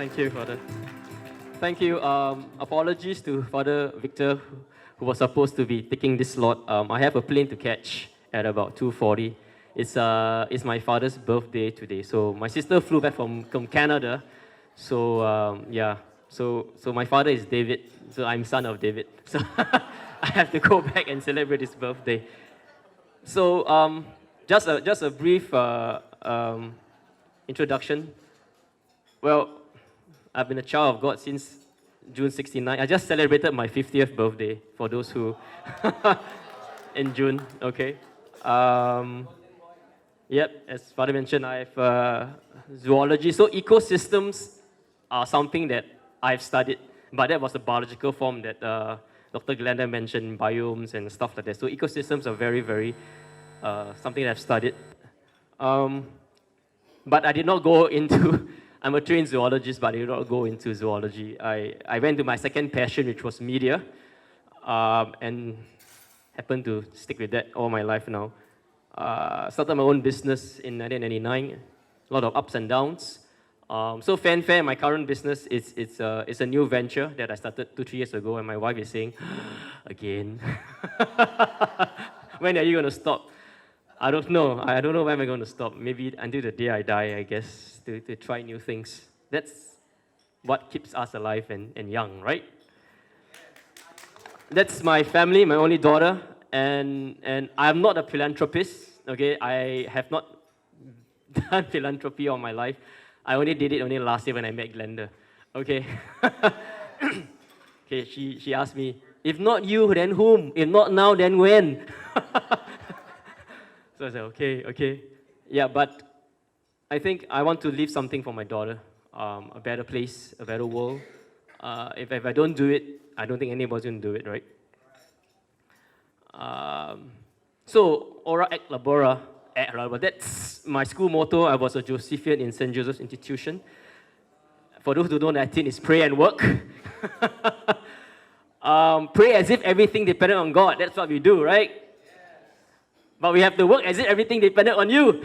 Thank you, Father. Thank you. Apologies to Father Victor, who was supposed to be taking this slot. I have a plane to catch at about 2:40. It's my father's birthday today. So my sister flew back from Canada. So yeah. So my father is David. So I'm son of David. So I have to go back and celebrate his birthday. So just a brief introduction. Well, I've been a child of God since June 69. I just celebrated my 50th birthday, for those who in June, okay. Yep, as Father mentioned, I have zoology. So ecosystems are something that I've studied, but that was the biological form that Dr. Glenda mentioned, biomes and stuff like that. So ecosystems are very, very something that I've studied. But I did not go into, I'm a trained zoologist, but I did not go into zoology. I went to my second passion, which was media, and happened to stick with that all my life now. Started my own business in 1999, a lot of ups and downs. So Fanfare, my current business, it's a new venture that I started 2-3 years ago, and my wife is saying, again, when are you going to stop? I don't know. I don't know when I'm going to stop. Maybe until the day I die, I guess, to try new things. That's what keeps us alive and young, right? That's my family, my only daughter, and I'm not a philanthropist, okay? I have not done philanthropy all my life. I only did it only last year when I met Glenda, okay? Okay, she asked me, if not you, then whom? If not now, then when? So I said, okay. Yeah, but I think I want to leave something for my daughter, a better place, a better world. If I don't do it, I don't think anybody's going to do it, right? So, ora et labora, that's my school motto. I was a Josephian in St. Joseph's Institution. For those who don't know, Latin is pray and work. Pray as if everything depended on God. That's what we do, right? But we have to work as if everything depended on you.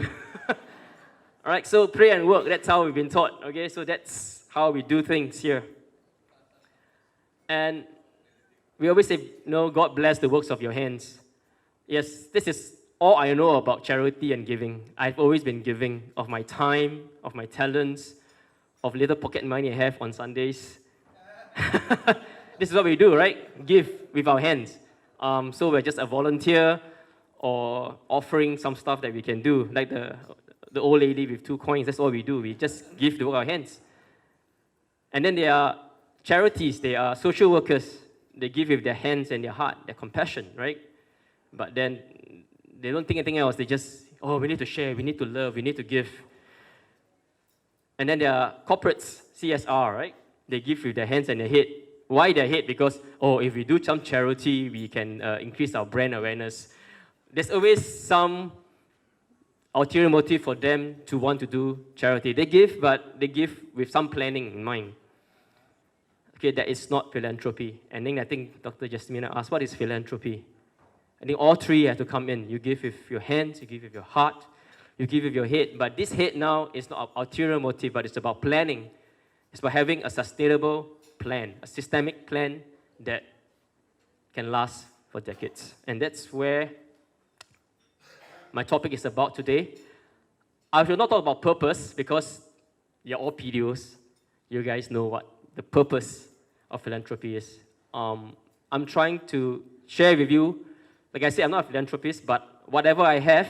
All right, so pray and work, that's how we've been taught, okay? So that's how we do things here. And we always say, God bless the works of your hands. Yes, this is all I know about charity and giving. I've always been giving of my time, of my talents, of little pocket money I have on Sundays. This is what we do, right? Give with our hands. So we're just a volunteer, or offering some stuff that we can do, like the old lady with 2 coins. That's all we do. We just give with our hands. And then there are charities. They are social workers. They give with their hands and their heart, their compassion, right? But then they don't think anything else. They just, we need to share, we need to love, we need to give. And then there are corporates, CSR, right? They give with their hands and their head. Why their head? Because, if we do some charity, we can increase our brand awareness. There's always some ulterior motive for them to want to do charity. They give, but they give with some planning in mind. Okay, that is not philanthropy. And then I think Dr. Jasmina asked, what is philanthropy? I think all three have to come in. You give with your hands, you give with your heart, you give with your head. But this head now is not ulterior motive, but it's about planning. It's about having a sustainable plan, a systemic plan that can last for decades. And that's where my topic is about today. I will not talk about purpose because you're all PDOs. You guys know what the purpose of philanthropy is. I'm trying to share with you, like I said, I'm not a philanthropist, but whatever I have,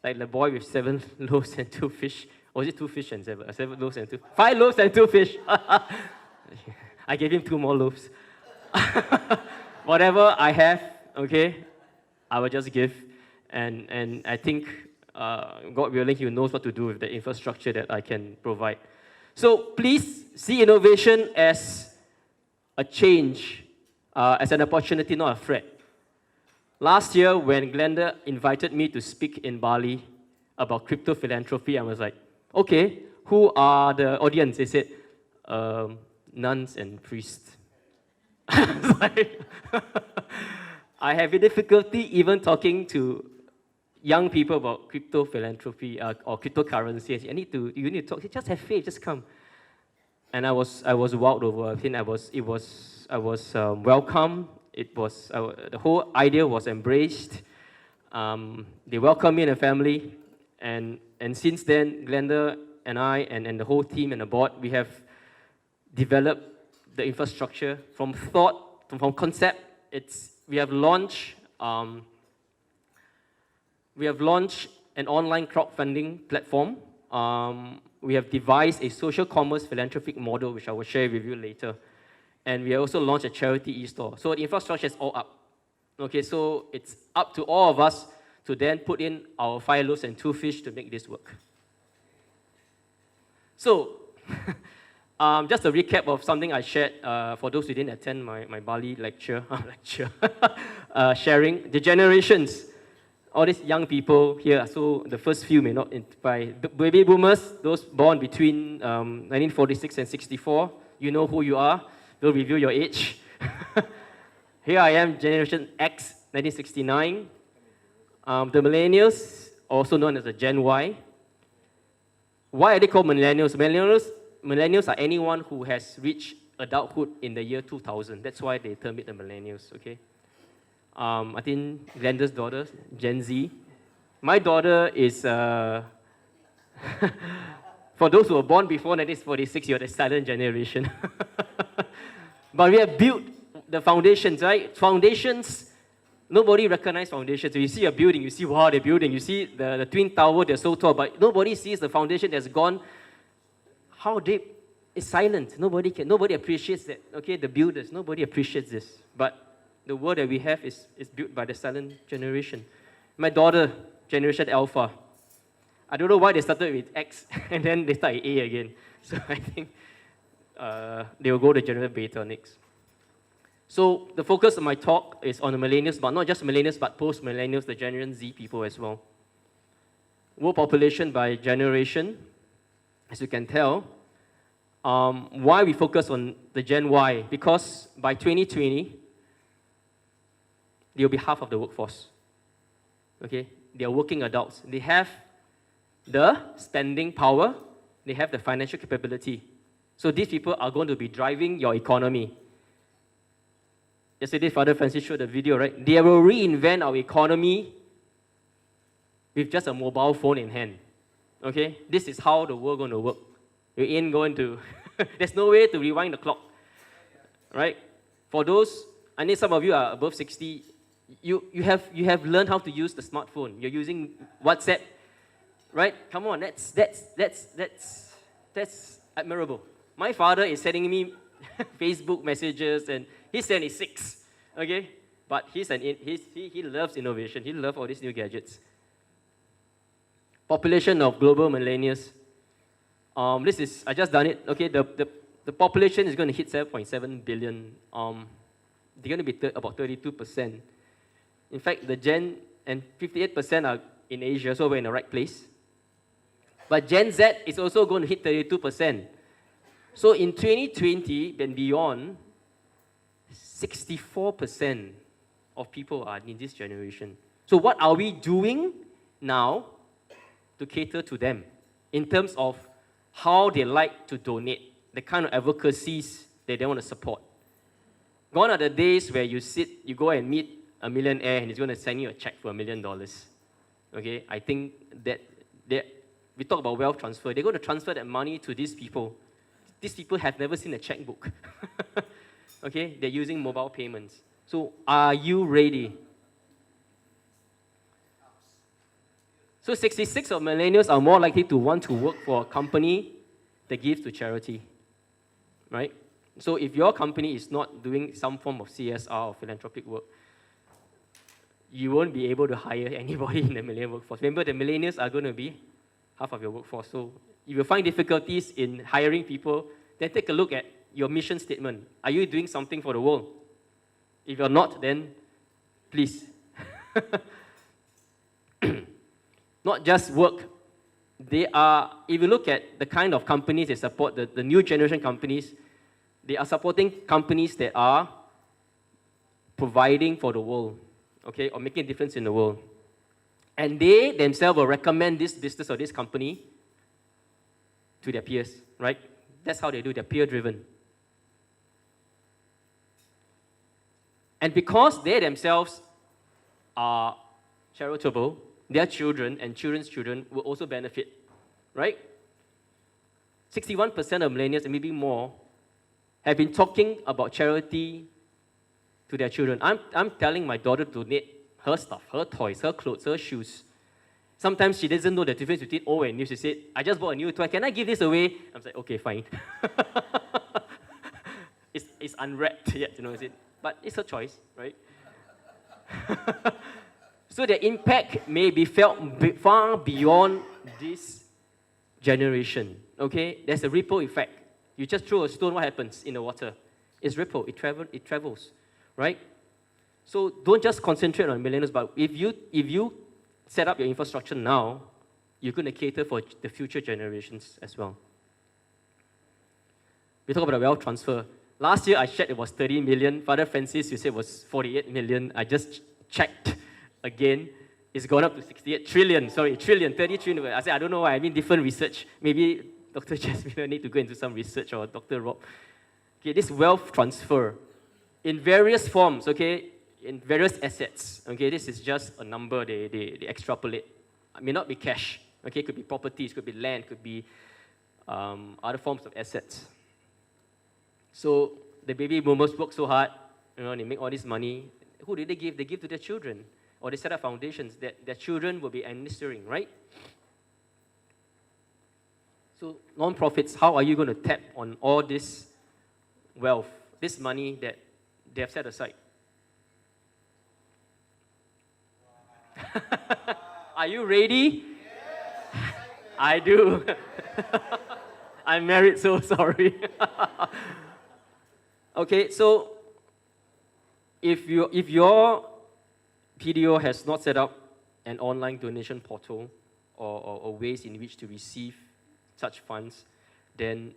like the boy with 7 loaves and 2 fish, or is it 2 fish and 7? 7 loaves and 2, 5 loaves and 2 fish. I gave him 2 more loaves. Whatever I have, okay, I will just give. And I think, God willing, He knows what to do with the infrastructure that I can provide. So please see innovation as a change, as an opportunity, not a threat. Last year, when Glenda invited me to speak in Bali about crypto philanthropy, I was like, okay, who are the audience? They said, nuns and priests. I was like, I have a difficulty even talking to young people about crypto philanthropy or cryptocurrency. You need to talk. Just have faith. Just come. And I was wowed over. I think I was welcome. It was the whole idea was embraced. They welcomed me in a family, and since then, Glenda and I and the whole team and the board, we have developed the infrastructure from thought, from concept. We have launched an online crowdfunding platform. We have devised a social commerce philanthropic model, which I will share with you later. And we also launched a charity e-store. So the infrastructure is all up. Okay, so it's up to all of us to then put in our 5 loaves and 2 fish to make this work. So, just a recap of something I shared for those who didn't attend my Bali lecture, sharing the generations. All these young people here, so the first few may not identify. Baby boomers, those born between 1946 and 64, you know who you are. Don't reveal your age. Here I am, Generation X, 1969. The millennials, also known as the Gen Y. Why are they called millennials? Millennials are anyone who has reached adulthood in the year 2000. That's why they term it the millennials, okay? I think Glenda's daughter, Gen Z. My daughter is, for those who were born before 1946, you're the silent generation. But we have built the foundations, right? Foundations, nobody recognizes foundations. So you see a building, you see, wow, the building. You see the Twin Tower, they're so tall, but nobody sees the foundation that's gone. How deep? It's silent. Nobody appreciates that. Okay, the builders, nobody appreciates this. But the world that we have is built by the silent generation. My daughter, Generation Alpha. I don't know why they started with X and then they started A again. So I think they will go to Generation Beta next. So the focus of my talk is on the millennials, but not just millennials, but post-millennials, the Generation Z people as well. World population by generation, as you can tell. Why we focus on the Gen Y? Because by 2020, they'll be half of the workforce. Okay? They are working adults. They have the spending power. They have the financial capability. So these people are going to be driving your economy. Yesterday, Father Francis showed the video, right? They will reinvent our economy with just a mobile phone in hand. Okay? This is how the world going to work. You ain't going to... There's no way to rewind the clock. Right? For those, I know some of you are above 60, you have learned how to use the smartphone. You're using WhatsApp, right? Come on, that's admirable. My father is sending me Facebook messages, and he's 76, okay? But he loves innovation. He loves all these new gadgets. Population of global millennials. I just done it. Okay, the population is going to hit 7.7 billion. They're going to be about 32%. In fact, the Gen and 58% are in Asia, so we're in the right place. But Gen Z is also going to hit 32%. So in 2020 and beyond, 64% of people are in this generation. So what are we doing now to cater to them in terms of how they like to donate, the kind of advocacies that they want to support? Gone are the days where you go and meet a millionaire and he's going to send you a check for $1 million. Okay, I think that we talk about wealth transfer. They're going to transfer that money to these people. These people have never seen a checkbook. Okay, they're using mobile payments. So are you ready? So 66% of millennials are more likely to want to work for a company that gives to charity, right? So if your company is not doing some form of CSR or philanthropic work, you won't be able to hire anybody in the millennial workforce. Remember, the millennials are going to be half of your workforce. So if you find difficulties in hiring people, then take a look at your mission statement. Are you doing something for the world? If you're not, then please. Not just work. If you look at the kind of companies they support, the new generation companies, they are supporting companies that are providing for the world, okay, or making a difference in the world. And they themselves will recommend this business or this company to their peers, right? That's how they do. They're peer-driven. And because they themselves are charitable, their children and children's children will also benefit, right? 61% of millennials, and maybe more, have been talking about charity to their children. I'm telling my daughter to donate her stuff, her toys, her clothes, her shoes. Sometimes she doesn't know the difference between old and new. She said, I just bought a new toy. Can I give this away? I'm like, okay, fine. It's unwrapped yet, is it? But it's her choice, right? So the impact may be felt far beyond this generation, okay? There's a ripple effect. You just throw a stone, what happens in the water? It's ripple, it travels, right? So don't just concentrate on millennials, but if you set up your infrastructure now, you're going to cater for the future generations as well. We talk about the wealth transfer. Last year, I shared it was 30 million. Father Francis, you said it was 48 million. I just checked again. It's gone up to 68 trillion. Sorry, trillion, 30 trillion. I said, I don't know why. I mean, different research. Maybe Dr. Jasmine need to go into some research, or Dr. Rob. Okay, this wealth transfer in various forms, okay, in various assets. Okay, this is just a number they extrapolate. It may not be cash. Okay, it could be properties, could be land, could be other forms of assets. So the baby boomers work so hard, they make all this money. Who did they give? They give to their children, or they set up foundations that their children will be administering, right? So non-profits, how are you going to tap on all this wealth, this money that they have set aside? Are you ready? Yes, I do. I'm married, so sorry. Okay, so if your PDO has not set up an online donation portal or ways in which to receive such funds, then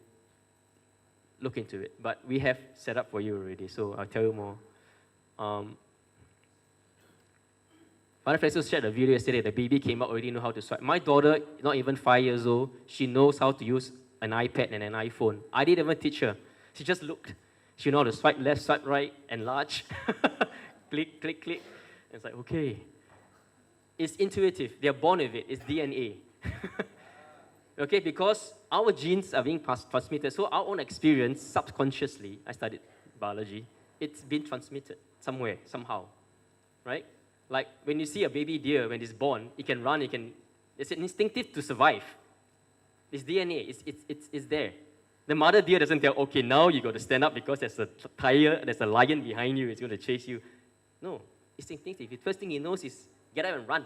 look into it. But we have set up for you already, so I'll tell you more. Father Francis shared a video yesterday. The baby came out, already know how to swipe. My daughter, not even 5 years old, she knows how to use an iPad and an iPhone. I didn't even teach her. She just looked. She knows how to swipe left, swipe right, enlarge, click, click, click. It's like, okay. It's intuitive. They're born with it. It's DNA. Okay, because our genes are being transmitted, so our own experience, subconsciously, I studied biology, it's been transmitted somewhere, somehow, right? Like when you see a baby deer, when it's born, it can run, it's instinctive to survive. It's DNA, it's there. The mother deer doesn't tell, okay, now you got to stand up because there's a tiger, there's a lion behind you, it's going to chase you. No, it's instinctive. The first thing he knows is get up and run,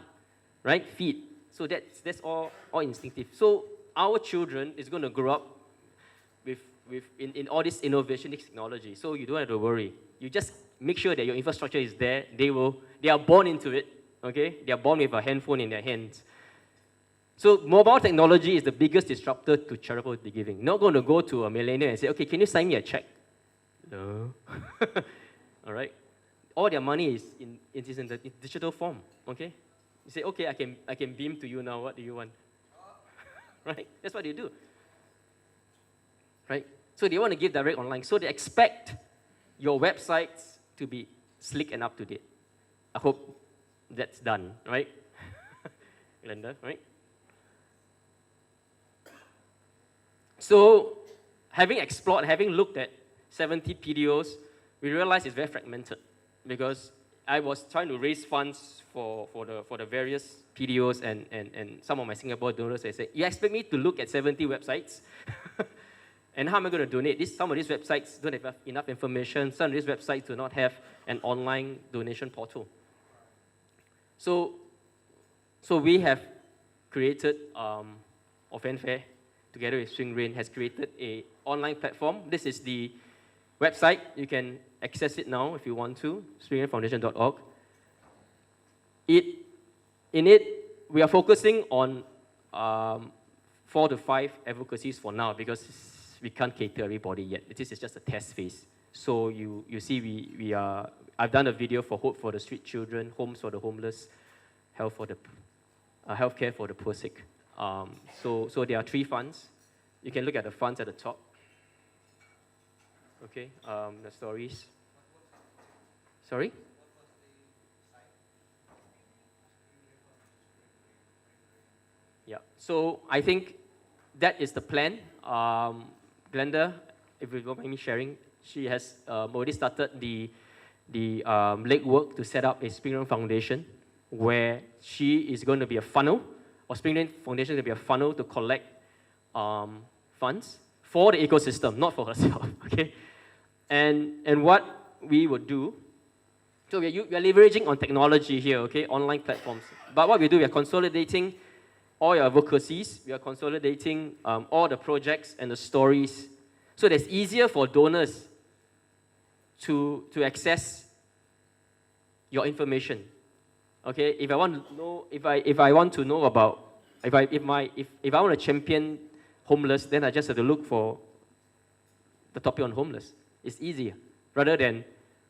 right? Feed. So that's all instinctive. So our children is going to grow up in all this innovation, this technology. So you don't have to worry. You just make sure that your infrastructure is there. They are born into it. Okay, they are born with a handphone in their hands. So mobile technology is the biggest disruptor to charitable giving. Not going to go to a millennial and say, okay, can you sign me a check? No. All right. All their money is in the digital form. Okay. You say, okay, I can beam to you now. What do you want? Right? That's what they do. Right? So they want to give direct online. So they expect your websites to be slick and up to date. I hope that's done, right? Glenda, right? So having explored, having looked at 70 PDOs, we realized it's very fragmented because I was trying to raise funds for the various PDOs and some of my Singapore donors. They said, you expect me to look at 70 websites? And how am I going to donate? Some of these websites don't have enough information. Some of these websites do not have an online donation portal. So we have created, Fanfare, together with Swing Rain, has created an online platform. This is the website. You can access it now if you want to, swingrainfoundation.org. In it, we are focusing on 4 to 5 advocacies for now because we can't cater everybody yet. This is just a test phase. So you see, I've done a video for Hope for the Street Children, Homes for the Homeless, Healthcare for the Poor Sick. So there are 3 funds. You can look at the funds at the top. Okay, the stories. Sorry? Yeah, so I think that is the plan. Glenda, if you don't mind me sharing, she has already started the legwork to set up a Spring Run Foundation, where she is going to be a funnel, or Spring Run Foundation is going to be a funnel to collect funds for the ecosystem, not for herself, okay? And what we would do, so we are leveraging on technology here, okay, online platforms. But what we do, we are consolidating all your advocacies, we are consolidating all the projects and the stories, so that it's easier for donors to access your information. Okay, if I want to know, if I want to know about, if I want to champion homeless, then I just have to look for the topic on homeless. It's easier, rather than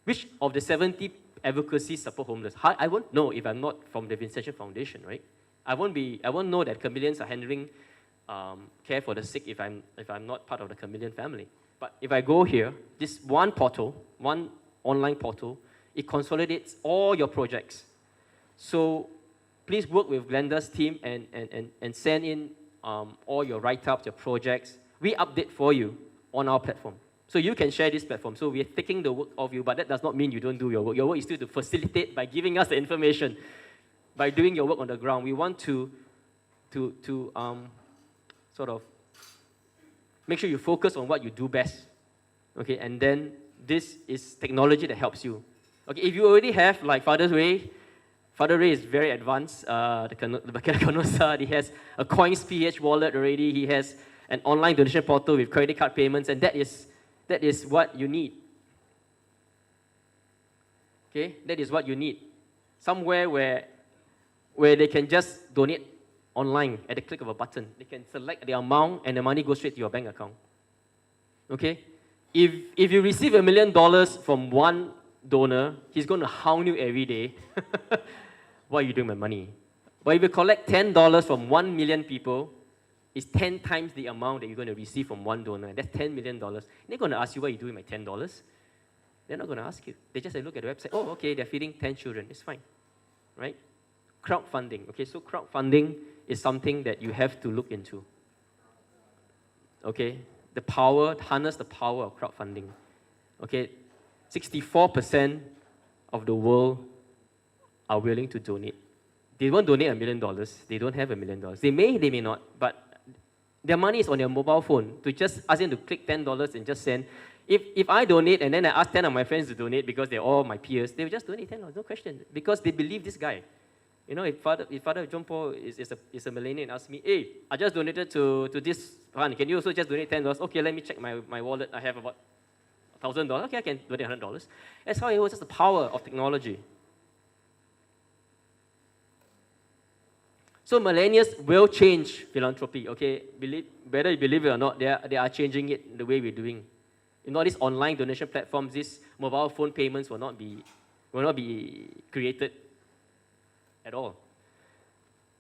which of the 70 advocacies support homeless. I won't know if I'm not from the Vincent Foundation, right? I won't know that chameleons are handling care for the sick if I'm not part of the chameleon family. But if I go here, this one portal, one online portal, it consolidates all your projects. So please work with Glenda's team and send in all your write-ups, your projects. We update for you on our platform. So you can share this platform. So we are taking the work of you, but that does not mean you don't do your work. Your work is still to facilitate by giving us the information, by doing your work on the ground. We want to sort of make sure you focus on what you do best. Okay, and then this is technology that helps you. Okay, if you already have like Father Ray is very advanced. The Canosa, he has a Coins PH wallet already. He has an online donation portal with credit card payments, and that is what you need. Okay, that is what you need. Somewhere where they can just donate online at the click of a button. They can select the amount, and the money goes straight to your bank account. Okay, if you receive $1 million from one donor, he's going to hound you every day. What are you doing with my money? But if you collect $10 from 1 million people, it's 10 times the amount that you're going to receive from one donor. And that's $10 million. They're going to ask you what you do with my $10. They're not going to ask you. They just look at the website. Oh, okay, they're feeding 10 children. It's fine, right? Crowdfunding. Okay, so crowdfunding is something that you have to look into. Okay, harness the power of crowdfunding. Okay, 64% of the world are willing to donate. They won't donate $1 million. They don't have $1 million. They may not, but their money is on their mobile phone. To just ask them to click $10 and just send. If I donate and then I ask 10 of my friends to donate because they're all my peers, they will just donate $10, no question, because they believe this guy. You know, if Father John Paul is a millennial and asks me, hey, I just donated to this fund, can you also just donate $10? Okay, let me check my wallet. I have about $1,000. Okay, I can donate $100. That's how it was, just the power of technology. So millennials will change philanthropy, okay? Whether you believe it or not, they are changing it the way we're doing. You know, these online donation platforms, these mobile phone payments will not be created at all.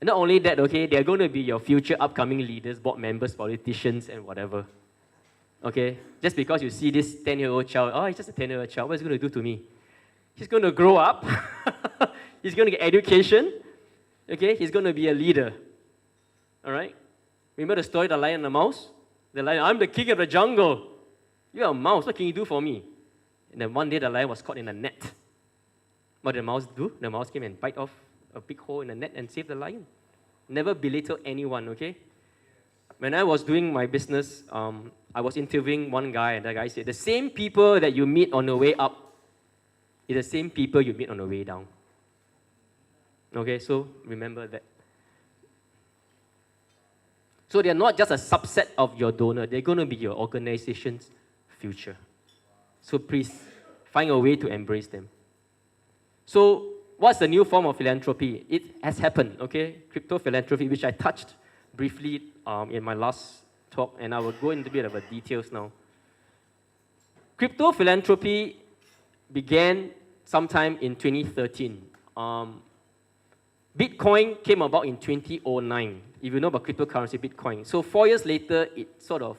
And not only that, okay, they're going to be your future upcoming leaders, board members, politicians, and whatever. Okay? Just because you see this 10-year-old child, oh, he's just a 10-year-old child, what's he going to do to me? He's going to grow up. He's going to get education. Okay, he's going to be a leader. All right? Remember the story, the lion and the mouse? The lion, I'm the king of the jungle. You're a mouse, what can you do for me? And then one day the lion was caught in a net. What did the mouse do? The mouse came and bite off a big hole in the net and saved the lion. Never belittle anyone, okay? When I was doing my business, I was interviewing one guy, and the guy said, the same people that you meet on the way up is the same people you meet on the way down. Okay, so remember that. So they're not just a subset of your donor, they're going to be your organization's future. So please, find a way to embrace them. So what's the new form of philanthropy? It has happened, okay? Crypto philanthropy, which I touched briefly in my last talk, and I will go into a bit of the details now. Crypto philanthropy began sometime in 2013. Bitcoin came about in 2009. If you know about cryptocurrency, Bitcoin. So 4 years later, it sort of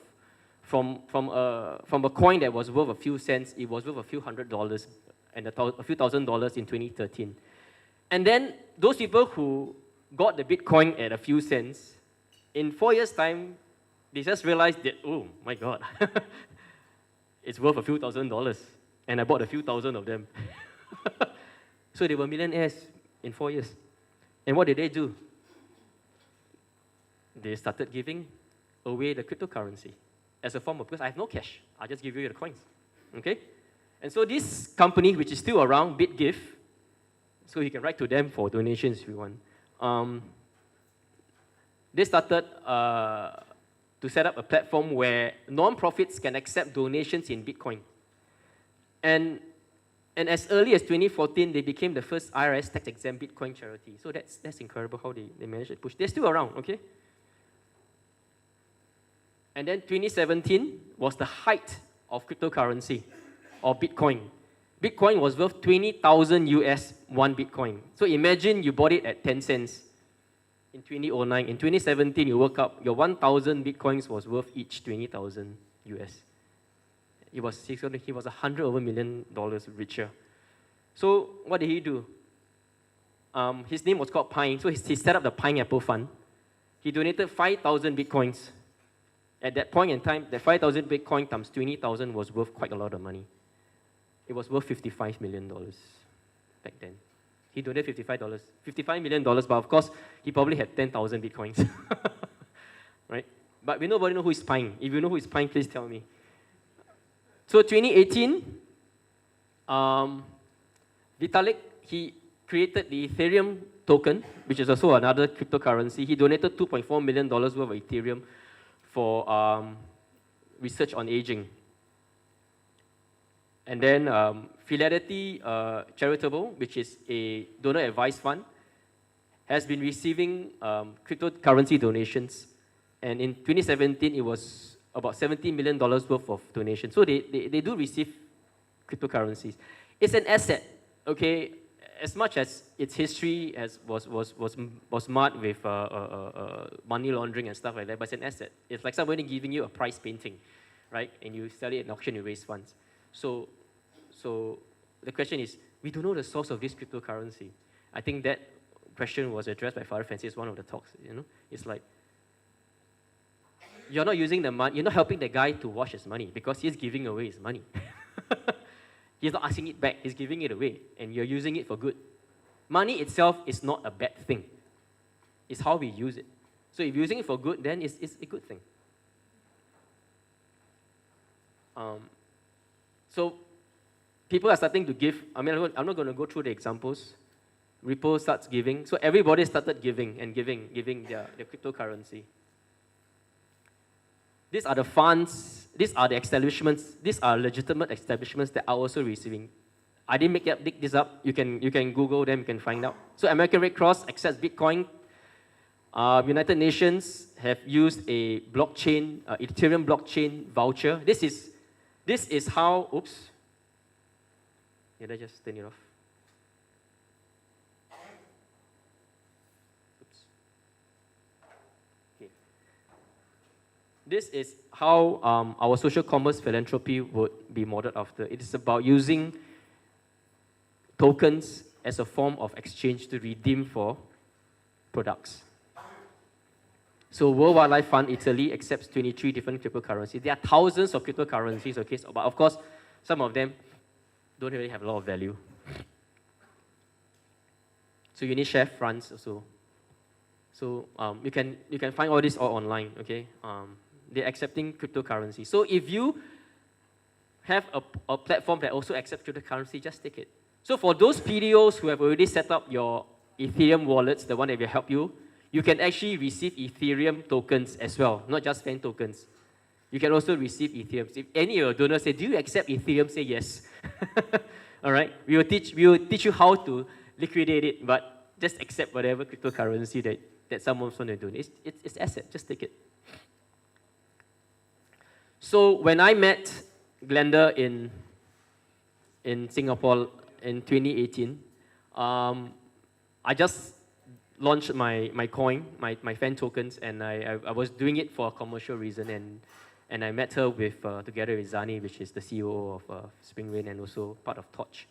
from a coin that was worth a few cents, it was worth a few $100s and a few $1,000s in 2013. And then those people who got the Bitcoin at a few cents, in 4 years' time, they just realized that, oh my God, it's worth a few $1,000s, and I bought a few thousand of them. So they were millionaires in 4 years. And what did they do? They started giving away the cryptocurrency as a form of, because I have no cash, I'll just give you the coins, okay? And so this company, which is still around, BitGive, so you can write to them for donations if you want. They started to set up a platform where non-profits can accept donations in Bitcoin. And as early as 2014, they became the first IRS tax-exempt Bitcoin charity. So that's incredible how they managed to push. They're still around, okay? And then 2017 was the height of cryptocurrency, or Bitcoin. Bitcoin was worth 20,000 US, one Bitcoin. So imagine you bought it at 10 cents in 2009. In 2017, you woke up, your 1,000 Bitcoins was worth each 20,000 US. He was $100 over million richer. So what did he do? His name was called Pine. So he set up the Pineapple Fund. He donated 5,000 Bitcoins. At that point in time, that 5,000 Bitcoin times 20,000 was worth quite a lot of money. It was worth $55 million back then. He donated $55 million, but of course, he probably had 10,000 Bitcoins. Right? But we nobody know who is Pine. If you know who is Pine, please tell me. So 2018, Vitalik, he created the Ethereum token, which is also another cryptocurrency. He donated $2.4 million worth of Ethereum for research on aging. And then Philanthropy Charitable, which is a donor advice fund, has been receiving cryptocurrency donations. And in 2017, it was about $70 million worth of donations. So they do receive cryptocurrencies. It's an asset, okay? As much as its history was marred with money laundering and stuff like that, but it's an asset. It's like somebody giving you a prize painting, right? And you sell it at an auction, you raise funds. So the question is, we don't know the source of this cryptocurrency. I think that question was addressed by Father Francis in one of the talks. You know, it's like, you're not using the money, you're not helping the guy to wash his money because he's giving away his money. He's not asking it back, he's giving it away, and you're using it for good. Money itself is not a bad thing. It's how we use it. So if you're using it for good, then it's a good thing. So people are starting to give. I mean, I'm not going to go through the examples. Ripple starts giving. So everybody started giving their cryptocurrency. These are the funds, these are the establishments, these are legitimate establishments that are also receiving. I didn't make this up. You can Google them, you can find out. So American Red Cross accepts Bitcoin. United Nations have used a blockchain, Ethereum blockchain voucher. This is how, oops. Did I just turn it off? This is how our social commerce philanthropy would be modeled after. It is about using tokens as a form of exchange to redeem for products. So World Wildlife Fund Italy accepts 23 different cryptocurrencies. There are thousands of cryptocurrencies, okay? But of course, some of them don't really have a lot of value. So UNICEF, France also. So you can find all this all online, okay? They're accepting cryptocurrency. So if you have a platform that also accepts cryptocurrency, just take it. So for those PDOs who have already set up your Ethereum wallets, the one that will help you, you can actually receive Ethereum tokens as well, not just fan tokens. You can also receive Ethereum. If any of your donors say, do you accept Ethereum? Say yes. All right? We will teach you how to liquidate it, but just accept whatever cryptocurrency that someone's going to do. It's asset. Just take it. So when I met Glenda in Singapore in 2018, I just launched my coin, my fan tokens, and I was doing it for a commercial reason. And I met her with together with Zani, which is the CEO of Spring Rain and also part of Torch.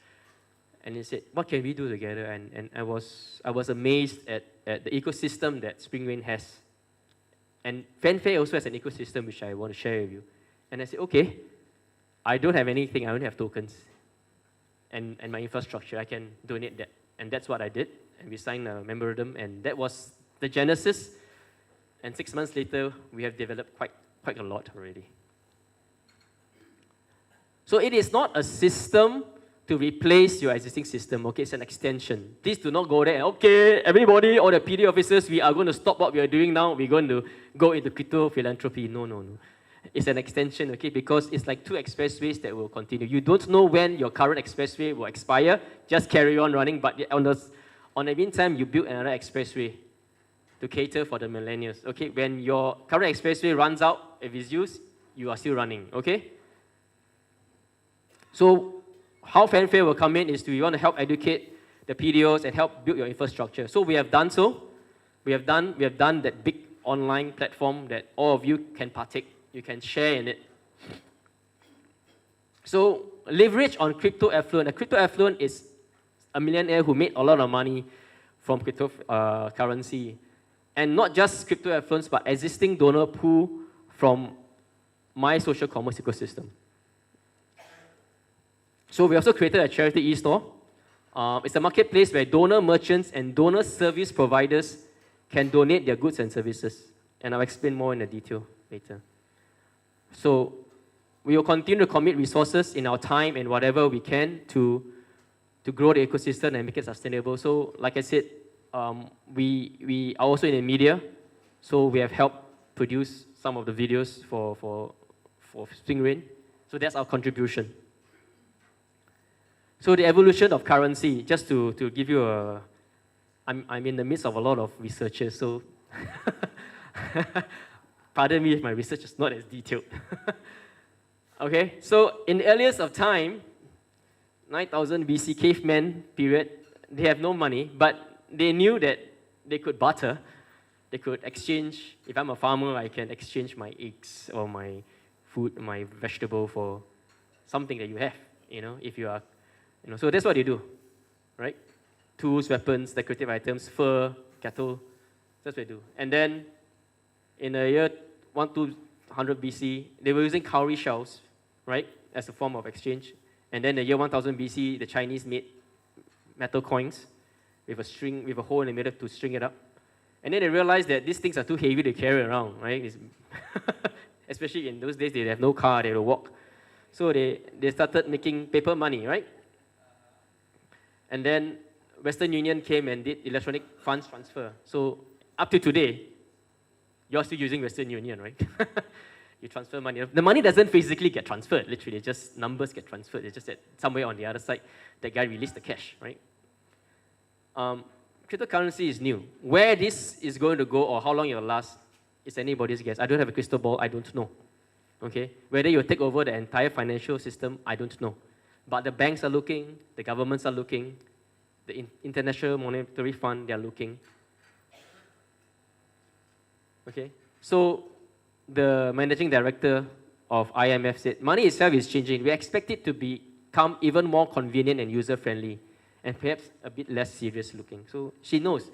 And he said, what can we do together? And I was amazed at the ecosystem that Spring Rain has. And Fanfare also has an ecosystem which I want to share with you. And I said, okay, I don't have anything, I only have tokens. And my infrastructure, I can donate that. And that's what I did. And we signed a memorandum, and that was the genesis. And 6 months later, we have developed quite a lot already. So it is not a system to replace your existing system, okay? It's an extension. Please do not go there and, okay, everybody, all the PD officers, we are going to stop what we are doing now. We're going to go into crypto philanthropy. No. It's an extension, okay? Because it's like 2 expressways that will continue. You don't know when your current expressway will expire. Just carry on running. But on the meantime, you build another expressway to cater for the millennials, okay? When your current expressway runs out, if it's used, you are still running, okay? So how Fanfare will come in is we want to help educate the PDOs and help build your infrastructure. So we have done so. We have done that big online platform that all of you can partake. You can share in it. So leverage on crypto affluent. A crypto affluent is a millionaire who made a lot of money from crypto currency. And not just crypto affluents, but existing donor pool from my social commerce ecosystem. So we also created a charity e-store. It's a marketplace where donor merchants and donor service providers can donate their goods and services. And I'll explain more in the detail later. So we will continue to commit resources in our time and whatever we can to grow the ecosystem and make it sustainable. So like I said, we are also in the media. So we have helped produce some of the videos for Spring Rain. So that's our contribution. So the evolution of currency, just to give you a, I'm in the midst of a lot of researchers, so pardon me if my research is not as detailed. Okay, so in the earliest of time, 9,000 BC caveman period, they have no money, but they knew that they could barter, they could exchange. If I'm a farmer, I can exchange my eggs or my food, my vegetable for something that you have, if you are. So that's what they do, right? Tools, weapons, decorative items, fur, cattle. That's what they do. And then in the year 1200 BC, they were using cowrie shells, right, as a form of exchange. And then in the year 1000 BC, the Chinese made metal coins with a string, with a hole in the middle to string it up. And then they realized that these things are too heavy to carry around, right? Especially in those days, they have no car, they had to walk. So they started making paper money, right? And then Western Union came and did electronic funds transfer. So up to today, you're still using Western Union, right? You transfer money. The money doesn't physically get transferred, literally. Just numbers get transferred. It's just that somewhere on the other side, that guy released the cash, right? Cryptocurrency is new. Where this is going to go or how long it will last is anybody's guess. I don't have a crystal ball. I don't know. Okay? Whether you'll take over the entire financial system, I don't know. But the banks are looking, the governments are looking, the International Monetary Fund, they are looking. Okay? So the managing director of IMF said, money itself is changing. We expect it to become even more convenient and user-friendly, and perhaps a bit less serious looking. So she knows.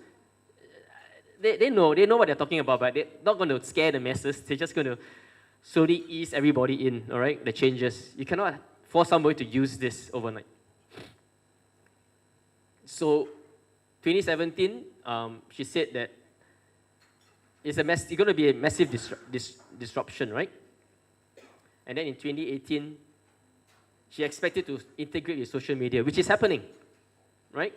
They know what they're talking about, but they're not going to scare the masses. They're just going to slowly ease everybody in, all right, the changes. You cannot force somebody to use this overnight. So 2017, she said that it's going to be a massive disruption, right? And then in 2018, she expected to integrate with social media, which is happening, right?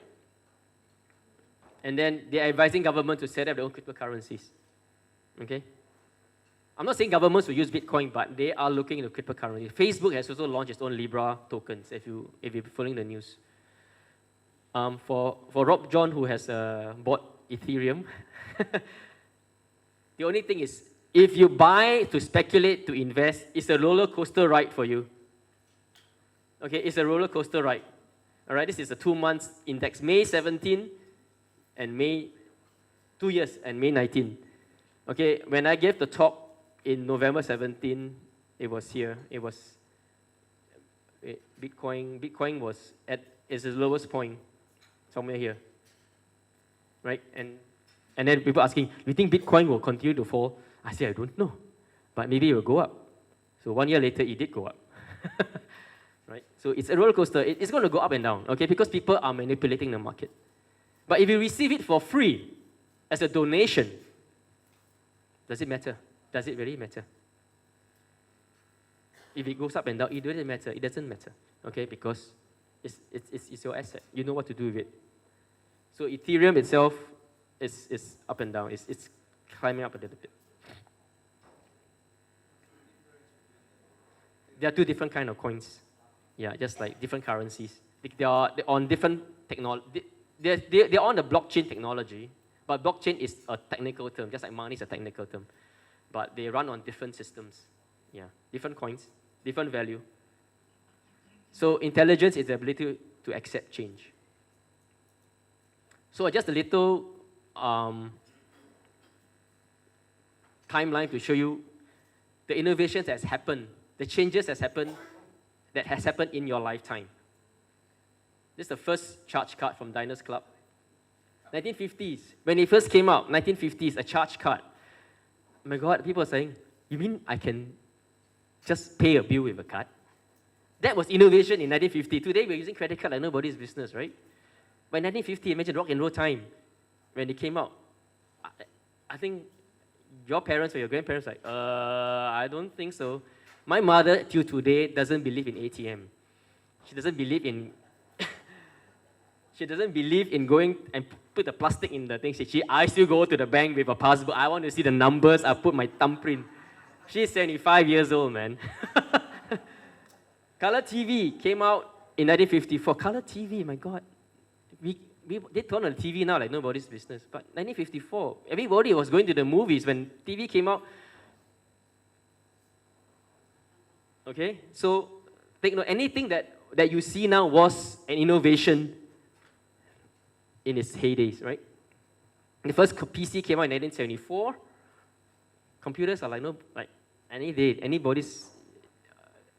And then they're advising government to set up their own cryptocurrencies, okay? I'm not saying governments will use Bitcoin, but they are looking into cryptocurrency. Facebook has also launched its own Libra tokens, if you're following the news. For Rob John, who has bought Ethereum, the only thing is, if you buy to speculate, to invest, it's a roller coaster ride for you. Okay, it's a roller coaster ride. All right, this is a 2 months index, May 17 and May, 2 years and May 19. Okay, when I gave the talk in November 17, It was here. Bitcoin was at its lowest point, somewhere here, right? And then people asking, you think Bitcoin will continue to fall? I say, I don't know, but maybe it will go up. So 1 year later, it did go up, right? So it's a roller coaster. It's going to go up and down, okay? Because people are manipulating the market. But if you receive it for free as a donation, does it matter? Does it really matter? If it goes up and down, it doesn't matter. It doesn't matter, okay? Because it's your asset. You know what to do with it. So Ethereum itself is up and down. It's climbing up a little bit. There are two different kind of coins. Yeah, just like different currencies. They're on different technology. They're on the blockchain technology, but blockchain is a technical term, just like money is a technical term. But they run on different systems. Yeah, different coins, different value. So intelligence is the ability to accept change. So just a little timeline to show you the innovations that has happened, the changes that has happened in your lifetime. This is the first charge card from Diners Club. 1950s, when it first came out, 1950s, a charge card. Oh my God, people are saying, you mean I can just pay a bill with a card? That was innovation in 1950. Today, we're using credit card like nobody's business, right? But in 1950, imagine rock and roll time, when it came out. I think your parents or your grandparents like, I don't think so. My mother, till today, doesn't believe in ATM. She doesn't believe in going and put the plastic in the thing. I still go to the bank with a passbook. I want to see the numbers. I put my thumbprint. She's 75 years old, man. Color TV came out in 1954. Color TV, my God. They turn on the TV now like nobody's business. But 1954, everybody was going to the movies when TV came out. Okay, so take note, anything that you see now was an innovation in its heydays, right? The first PC came out in 1974. Computers are like any day, anybody's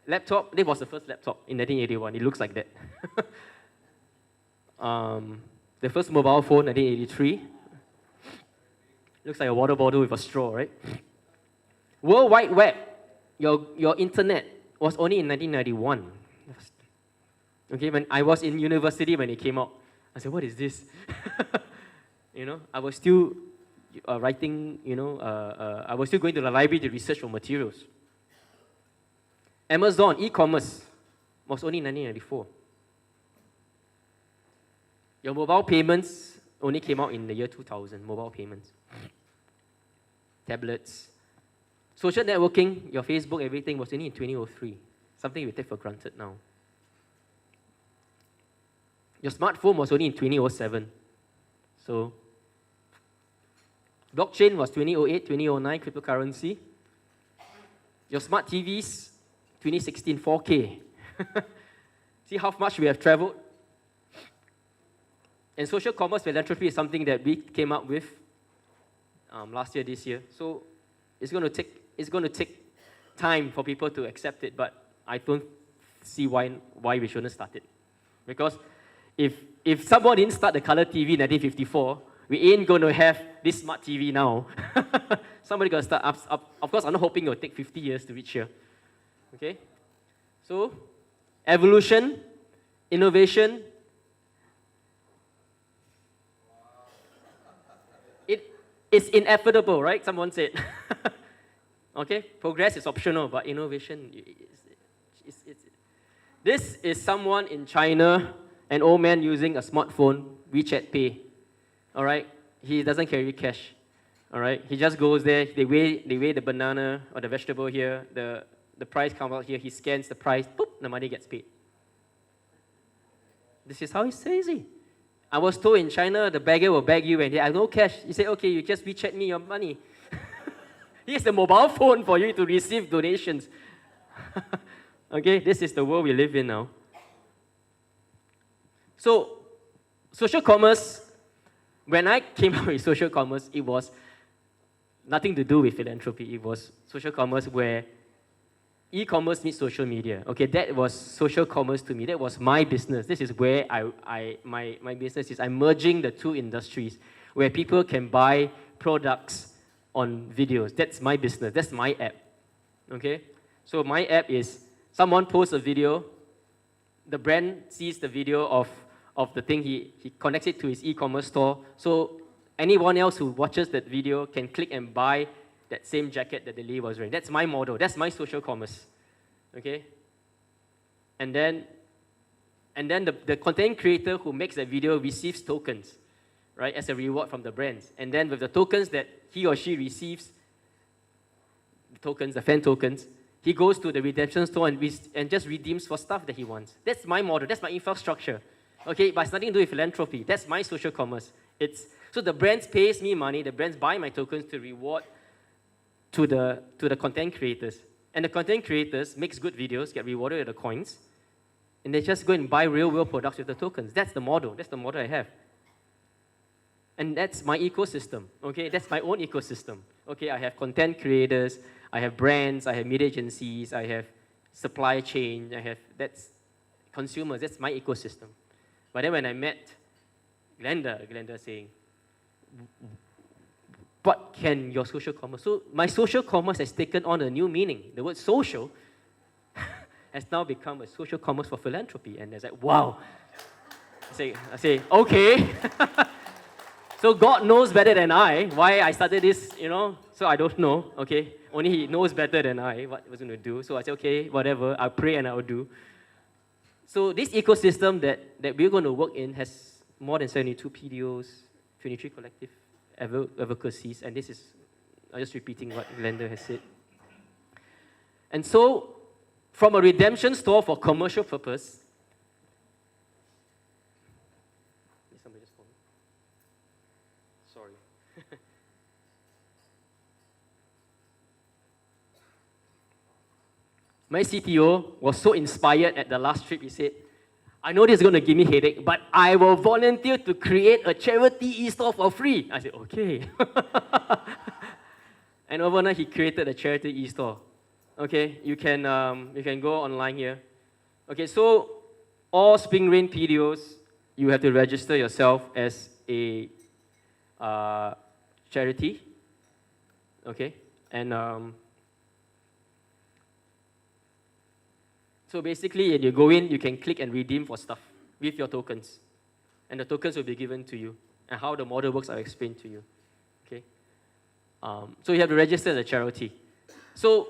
laptop. That was the first laptop in 1981. It looks like that. The first mobile phone, 1983. Looks like a water bottle with a straw, right? World Wide Web, your internet, was only in 1991. Okay, when I was in university when it came out, I said, what is this? I was still writing, I was still going to the library to research for materials. Amazon, e-commerce, was only in 1994. Your mobile payments only came out in the year 2000, mobile payments. Tablets. Social networking, your Facebook, everything was only in 2003. Something we take for granted now. Your smartphone was only in 2007. So, blockchain was 2008, 2009, cryptocurrency. Your smart TVs, 2016, 4K. See how much we have traveled? And social commerce philanthropy is something that we came up with last year, this year. So it's going to take time for people to accept it, but I don't see why we shouldn't start it. Because if someone didn't start the color TV in 1954, we ain't going to have this smart TV now. Somebody got to start. Of course, I'm not hoping it will take 50 years to reach here. Okay? So, evolution, innovation. It's inevitable, right? Someone said. Okay? Progress is optional, but innovation is. This is someone in China, an old man using a smartphone, WeChat Pay. All right? He doesn't carry cash. All right? He just goes there, they weigh the banana or the vegetable here, the price comes out here, he scans the price, boop, the money gets paid. This is how it's easy. I was told in China, the beggar will beg you and they have no cash. You say, okay, you just WeChat me your money. Here's the mobile phone for you to receive donations. Okay, this is the world we live in now. So, social commerce, when I came up with social commerce, it was nothing to do with philanthropy. It was social commerce where e-commerce meets social media. Okay, that was social commerce to me. That was my business. This is where my business is. I'm merging the two industries where people can buy products on videos. That's my business. That's my app. Okay? So my app is someone posts a video, the brand sees the video of the thing, he connects it to his e-commerce store. So anyone else who watches that video can click and buy that same jacket that the lady was wearing. That's my model. That's my social commerce. Okay? And then the content creator who makes that video receives tokens, right, as a reward from the brands. And then with the tokens that he or she receives, the tokens, the fan tokens, he goes to the redemption store and just redeems for stuff that he wants. That's my model. That's my infrastructure. Okay? But it's nothing to do with philanthropy. That's my social commerce. So the brands pays me money. The brands buy my tokens to reward to the content creators. And the content creators makes good videos, get rewarded with the coins, and they just go and buy real-world products with the tokens. That's the model. That's the model I have. And that's my ecosystem, okay? That's my own ecosystem. Okay, I have content creators, I have brands, I have media agencies, I have supply chain, that's consumers, that's my ecosystem. But then when I met Glenda saying, what can your social commerce? So my social commerce has taken on a new meaning. The word social has now become a social commerce for philanthropy. And it's like, wow. I say, okay. So God knows better than I why I started this, So I don't know, okay. Only He knows better than I what I was going to do. So I said, okay, whatever. I'll pray and I'll do. So this ecosystem that we're going to work in has more than 72 PDOs, 23 collective advocacies, and this is, I'm just repeating what Glenda has said. And so, from a redemption store for commercial purpose, somebody just called me. Sorry. My CTO was so inspired at the last trip, he said, I know this is going to give me headache, but I will volunteer to create a charity e-store for free. I said, okay. And overnight, he created a charity e-store. Okay, you can go online here. Okay, so all Spring Rain PDOs, you have to register yourself as a charity. Okay, and so basically, when you go in, you can click and redeem for stuff with your tokens. And the tokens will be given to you. And how the model works, I'll explain to you. Okay? So you have to register as a charity. So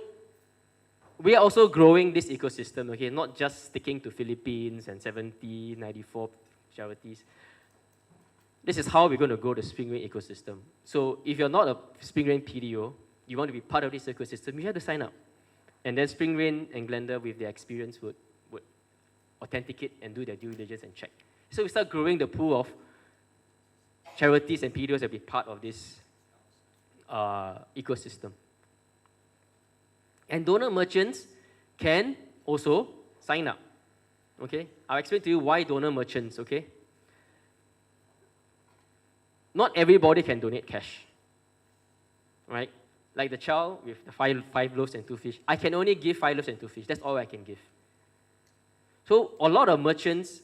we are also growing this ecosystem, okay? Not just sticking to Philippines and 94 charities. This is how we're going to grow the Spring Rain ecosystem. So if you're not a Spring Rain PDO, you want to be part of this ecosystem, you have to sign up. And then Spring Rain and Glenda, with their experience, would authenticate and do their due diligence and check. So we start growing the pool of charities and PDOs that will be part of this ecosystem. And donor merchants can also sign up. Okay? I'll explain to you why donor merchants, okay? Not everybody can donate cash. Right? Like the child with the five loaves and 2 fish. I can only give 5 loaves and 2 fish. That's all I can give. So a lot of merchants,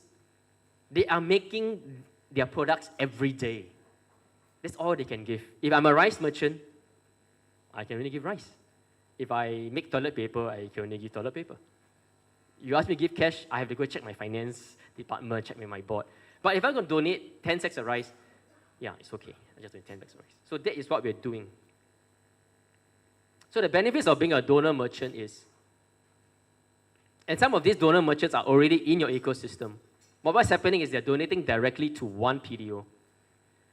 they are making their products every day. That's all they can give. If I'm a rice merchant, I can only give rice. If I make toilet paper, I can only give toilet paper. You ask me to give cash, I have to go check my finance department, check with my board. But if I'm going to donate 10 sacks of rice, yeah, it's okay. I just donate 10 bags of rice. So that is what we're doing. So the benefits of being a donor merchant is, and some of these donor merchants are already in your ecosystem, but what's happening is they're donating directly to one PDO,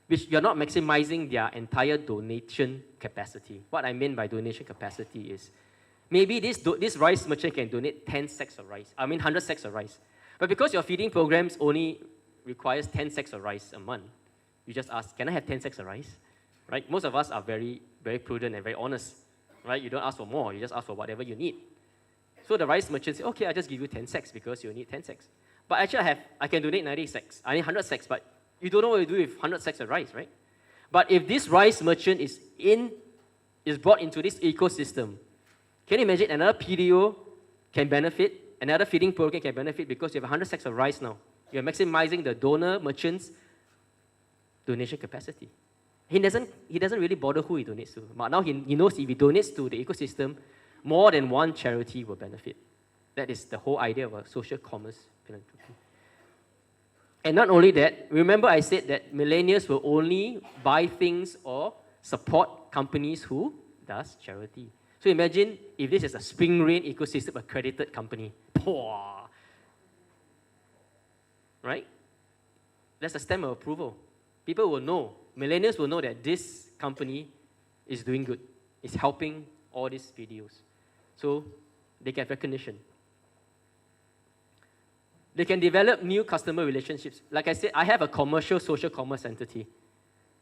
which you're not maximizing their entire donation capacity. What I mean by donation capacity is, maybe this rice merchant can donate 10 sacks of rice, 100 sacks of rice. But because your feeding programs only requires 10 sacks of rice a month, you just ask, can I have 10 sacks of rice? Right? Most of us are very, very prudent and very honest. Right? You don't ask for more, you just ask for whatever you need. So the rice merchant says, okay, I'll just give you 10 sacks because you need 10 sacks. But actually I can donate 90 sacks. I need 100 sacks, but you don't know what to do with 100 sacks of rice, right? But if this rice merchant is brought into this ecosystem, can you imagine another PDO can benefit. Another feeding program can benefit because you have 100 sacks of rice now. You're maximizing the donor merchant's donation capacity. He doesn't really bother who he donates to. But now he knows if he donates to the ecosystem, more than one charity will benefit. That is the whole idea of a social commerce philanthropy. And not only that, remember I said that millennials will only buy things or support companies who does charity. So imagine if this is a Spring Rain ecosystem accredited company. Right? That's a stamp of approval. People will know, millennials will know that this company is doing good, is helping all these videos. So they get recognition. They can develop new customer relationships. Like I said, I have a commercial social commerce entity,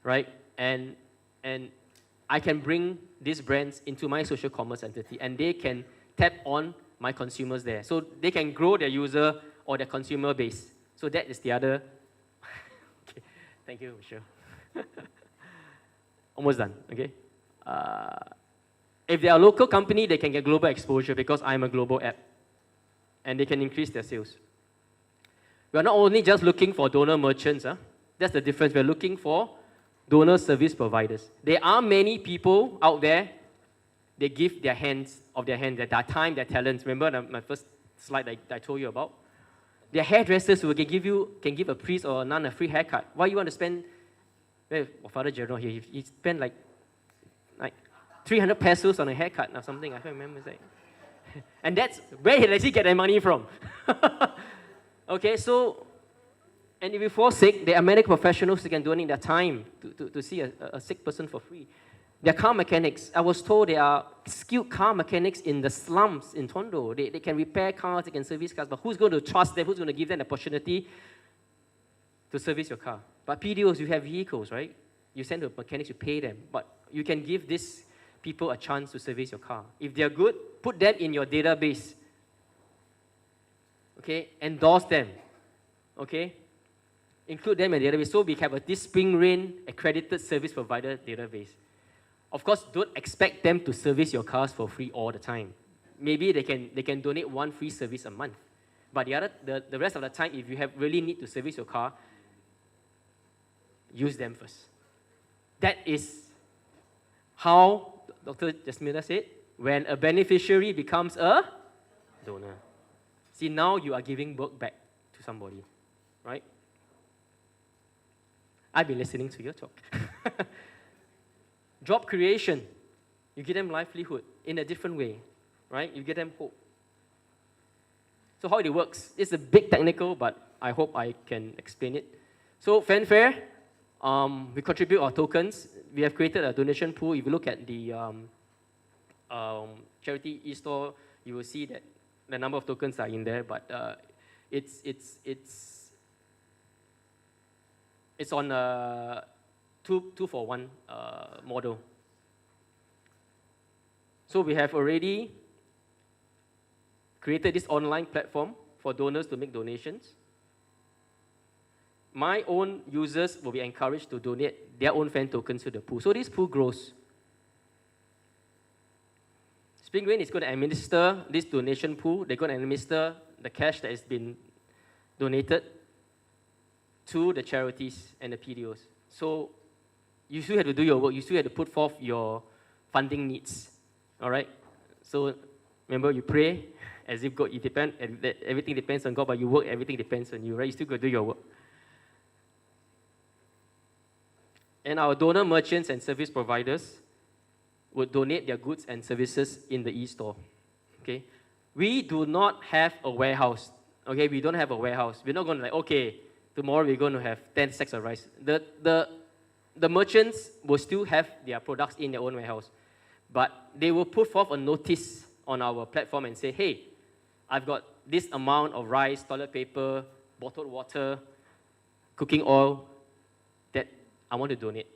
right? And I can bring these brands into my social commerce entity, and they can tap on my consumers there. So they can grow their user or their consumer base. So that is the other. Okay. Thank you, Michelle. Almost done, okay? If they are a local company, they can get global exposure because I'm a global app. And they can increase their sales. We are not only just looking for donor merchants. That's the difference. We're looking for donor service providers. There are many people out there, they give their their time, their talents. Remember my first slide I told you about? They're hairdressers who can give a priest or a nun a free haircut. Why you want to spend, Father General here, he spent like 300 pesos on a haircut or something, I can't remember. And that's where he actually get their money from. Okay, so, and if you fall sick, there are medical professionals who can donate their time to see a sick person for free. There are car mechanics. I was told there are skilled car mechanics in the slums in Tondo. They can repair cars, they can service cars, but who's going to trust them? Who's going to give them the opportunity to service your car? But PDOs, you have vehicles, right? You send to mechanics, you pay them. But you can give these people a chance to service your car. If they're good, put them in your database. Okay, endorse them. Okay, include them in the database. So we have this Spring Rain accredited service provider database. Of course, don't expect them to service your cars for free all the time. Maybe they can donate one free service a month. But the rest of the time, if you really need to service your car, use them first. That is how Dr. Jasmina said, when a beneficiary becomes a donor. See, now you are giving work back to somebody, right? I've been listening to your talk. Job creation. You give them livelihood in a different way, right? You give them hope. So how it works, it's a bit technical, but I hope I can explain it. So fanfare, we contribute our tokens. We have created a donation pool. If you look at the charity e-store, you will see that the number of tokens are in there, but it's on a 2-for-1 model. So we have already created this online platform for donors to make donations. My own users will be encouraged to donate their own fan tokens to the pool. So this pool grows. Spring Rain is going to administer this donation pool. They're going to administer the cash that has been donated to the charities and the PDOs. So you still have to do your work. You still have to put forth your funding needs. All right? So remember, you pray as if God, everything depends on God, but you work, everything depends on you, right? You still got to do your work. And our donor merchants and service providers would donate their goods and services in the e-store. Okay? We do not have a warehouse. Okay? We don't have a warehouse. We're not going to okay, tomorrow we're going to have 10 sacks of rice. The merchants will still have their products in their own warehouse. But they will put forth a notice on our platform and say, hey, I've got this amount of rice, toilet paper, bottled water, cooking oil that I want to donate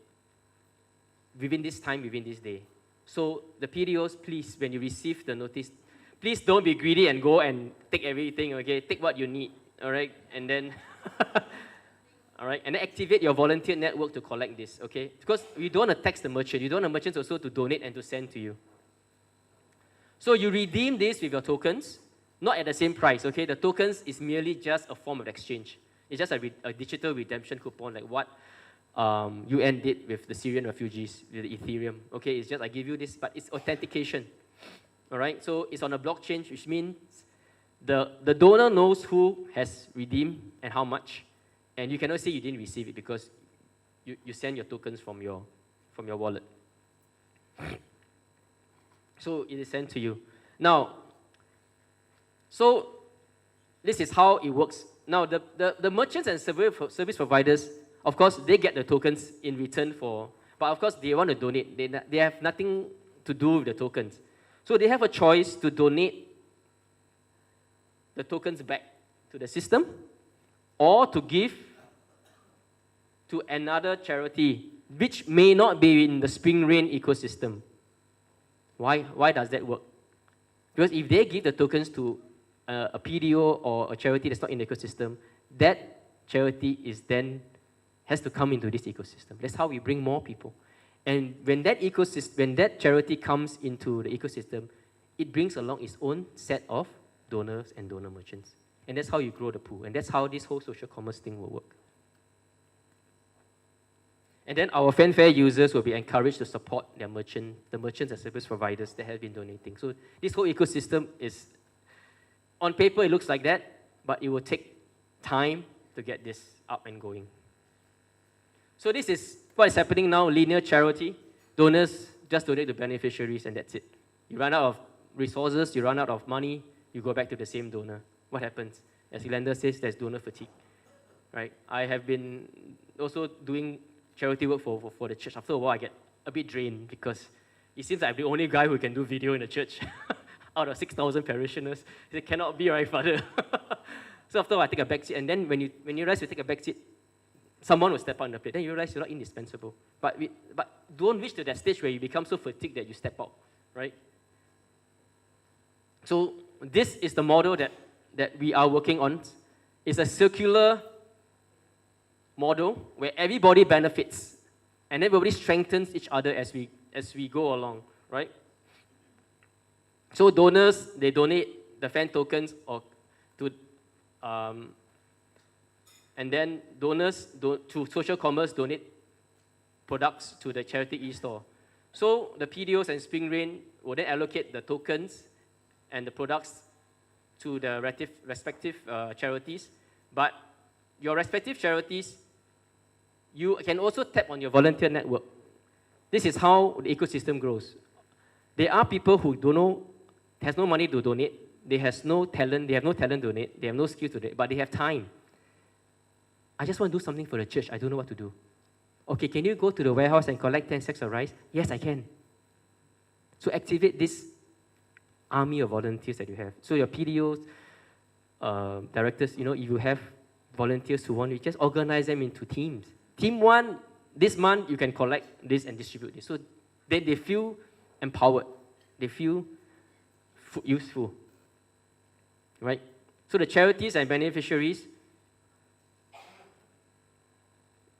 within this time, within this day. So the PDOs, please, when you receive the notice, please don't be greedy and go and take everything, okay? Take what you need, all right? And then, all right? And then activate your volunteer network to collect this, okay? Because you don't want to tax the merchant. You don't want the merchants also to donate and to send to you. So you redeem this with your tokens. Not at the same price, okay? The tokens is merely just a form of exchange. It's just a digital redemption coupon, like what UN did with the Syrian refugees, with the Ethereum. Okay, it's just I give you this, but it's authentication. All right, so it's on a blockchain, which means the donor knows who has redeemed and how much, and you cannot say you didn't receive it because you send your tokens from your wallet. So it is sent to you. Now, so this is how it works. Now, the merchants and service providers, of course, they get the tokens in return for, but of course, they want to donate. They have nothing to do with the tokens. So they have a choice to donate the tokens back to the system or to give to another charity, which may not be in the Spring Rain ecosystem. Why does that work? Because if they give the tokens to a PDO or a charity that's not in the ecosystem, that charity has to come into this ecosystem. That's how we bring more people. And when that charity comes into the ecosystem, it brings along its own set of donors and donor merchants. And that's how you grow the pool. And that's how this whole social commerce thing will work. And then our fanfare users will be encouraged to support the merchants and service providers that have been donating. So this whole ecosystem is, on paper it looks like that, but it will take time to get this up and going. So this is what is happening now, linear charity. Donors just donate to beneficiaries and that's it. You run out of resources, you run out of money, you go back to the same donor. What happens? As Yolanda says, there's donor fatigue. Right? I have been also doing charity work for the church. After a while, I get a bit drained because it seems like I'm the only guy who can do video in the church out of 6,000 parishioners. It cannot be, right, Father? So after a while, I take a back seat. And then when you realize you take a back seat, someone will step out on the plate. Then you realize you're not indispensable. But don't reach to that stage where you become so fatigued that you step out, right? So this is the model that we are working on. It's a circular model where everybody benefits and everybody strengthens each other as we go along, right? So donors, they donate the fan tokens and then donors to social commerce donate products to the charity e-store. So the PDOs and Spring Rain will then allocate the tokens and the products to the respective charities. But your respective charities, you can also tap on your volunteer network. This is how the ecosystem grows. There are people who has no money to donate, they have no talent to donate, they have no skill to donate, but they have time. I just want to do something for the church, I don't know what to do. Okay, can you go to the warehouse and collect 10 sacks of rice? Yes, I can. So activate this army of volunteers that you have. So your PDOs, directors, if you have volunteers who want to, just organize them into teams. Team 1, this month you can collect this and distribute this. So they feel empowered. They feel useful. Right? So the charities and beneficiaries,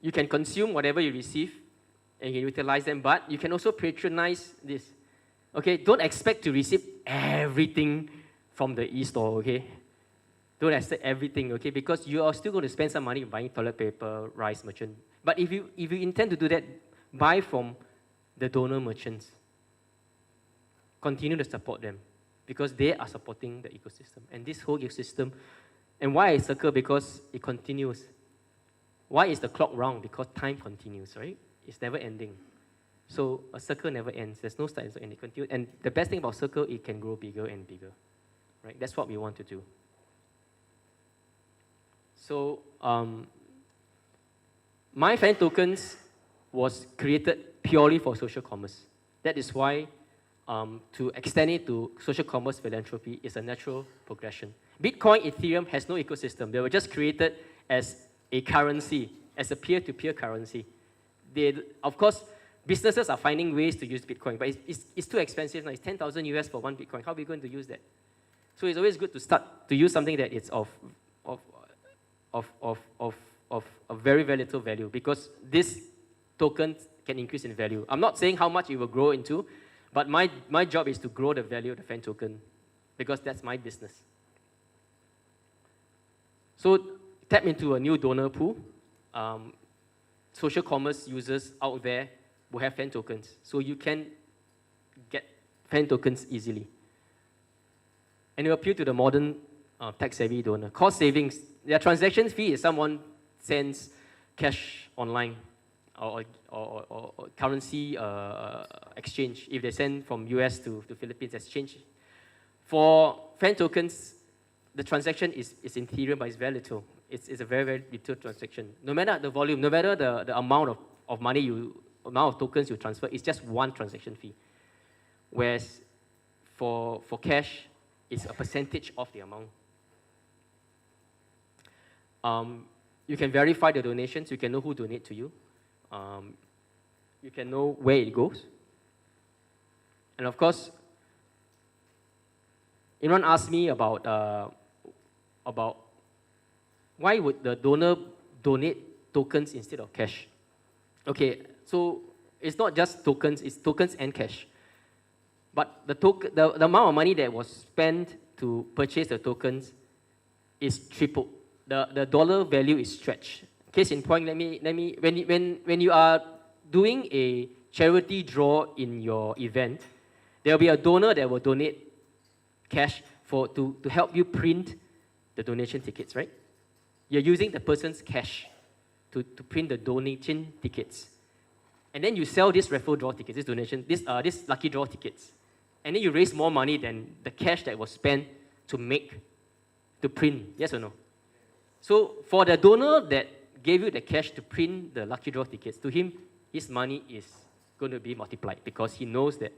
you can consume whatever you receive and you can utilize them, but you can also patronize this. Okay, don't expect to receive everything from the e-store, okay? Don't expect everything, okay? Because you are still going to spend some money buying toilet paper, rice merchant. But if you intend to do that, buy from the donor merchants. Continue to support them because they are supporting the ecosystem. And this whole ecosystem, and why I circle? Because it continues. Why is the clock round? Because time continues, right? It's never ending. So a circle never ends. There's no start and it continues. And the best thing about circle, it can grow bigger and bigger, right? That's what we want to do. So my fan tokens was created purely for social commerce. That is why to extend it to social commerce philanthropy is a natural progression. Bitcoin, Ethereum has no ecosystem. They were just created as a currency, as a peer-to-peer currency. Of course, businesses are finding ways to use Bitcoin, but it's too expensive now. It's 10,000 US for one Bitcoin. How are we going to use that? So it's always good to start to use something that is of very, very little value because this token can increase in value. I'm not saying how much it will grow into, but my job is to grow the value of the fan token because that's my business. So tap into a new donor pool. Social commerce users out there will have fan tokens. So you can get fan tokens easily. And you appeal to the modern tech-savvy donor. Cost savings. Their transaction fee is someone sends cash online or currency exchange. If they send from US to Philippines, exchange. For fan tokens, the transaction is Ethereum, but it's very little. It's a very, very little transaction. No matter the volume, no matter the amount of money amount of tokens you transfer, it's just one transaction fee. Whereas for cash, it's a percentage of the amount. You can verify the donations. You can know who donates to you. You can know where it goes. And of course, anyone asked me about why would the donor donate tokens instead of cash? Okay, so it's not just tokens, it's tokens and cash. But the amount of money that was spent to purchase the tokens is tripled. The dollar value is stretched. Case in point, when you are doing a charity draw in your event, there will be a donor that will donate cash to help you print the donation tickets, right? You're using the person's cash to print the donation tickets. And then you sell this raffle draw tickets, this lucky draw tickets. And then you raise more money than the cash that was spent to print, yes or no? So for the donor that gave you the cash to print the lucky draw tickets, to him, his money is going to be multiplied because he knows that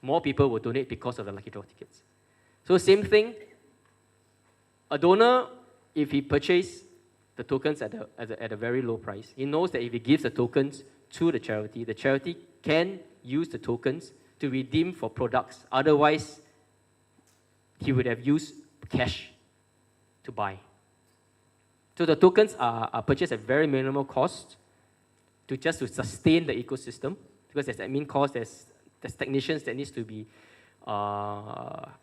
more people will donate because of the lucky draw tickets. So same thing, a donor, if he purchases the tokens at a very low price, he knows that if he gives the tokens to the charity can use the tokens to redeem for products. Otherwise, he would have used cash to buy. So the tokens are purchased at very minimal cost to sustain the ecosystem, because there's admin cost, there's technicians that needs to be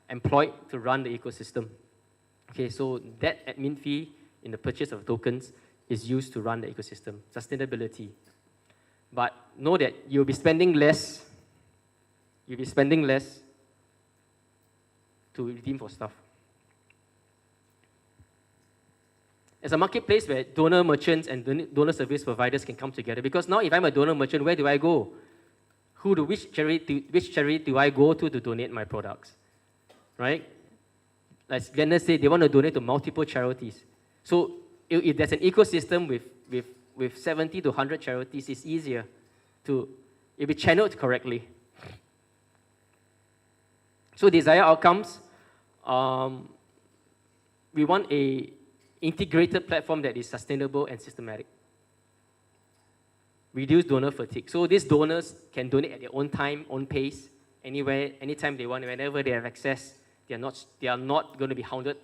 employed to run the ecosystem. Okay, so that admin fee in the purchase of tokens is used to run the ecosystem, sustainability. But know that you'll be spending less to redeem for stuff. As a marketplace where donor merchants and donor service providers can come together, because now if I'm a donor merchant, where do I go? Which charity do I go to donate my products? Right? Like Glenn said, they want to donate to multiple charities. So if there's an ecosystem with 70 to 100 charities, it's easier to be channeled correctly. So desired outcomes, we want a integrated platform that is sustainable and systematic. Reduce donor fatigue. So these donors can donate at their own time, own pace, anywhere, anytime they want, whenever they have access. They are not going to be hounded.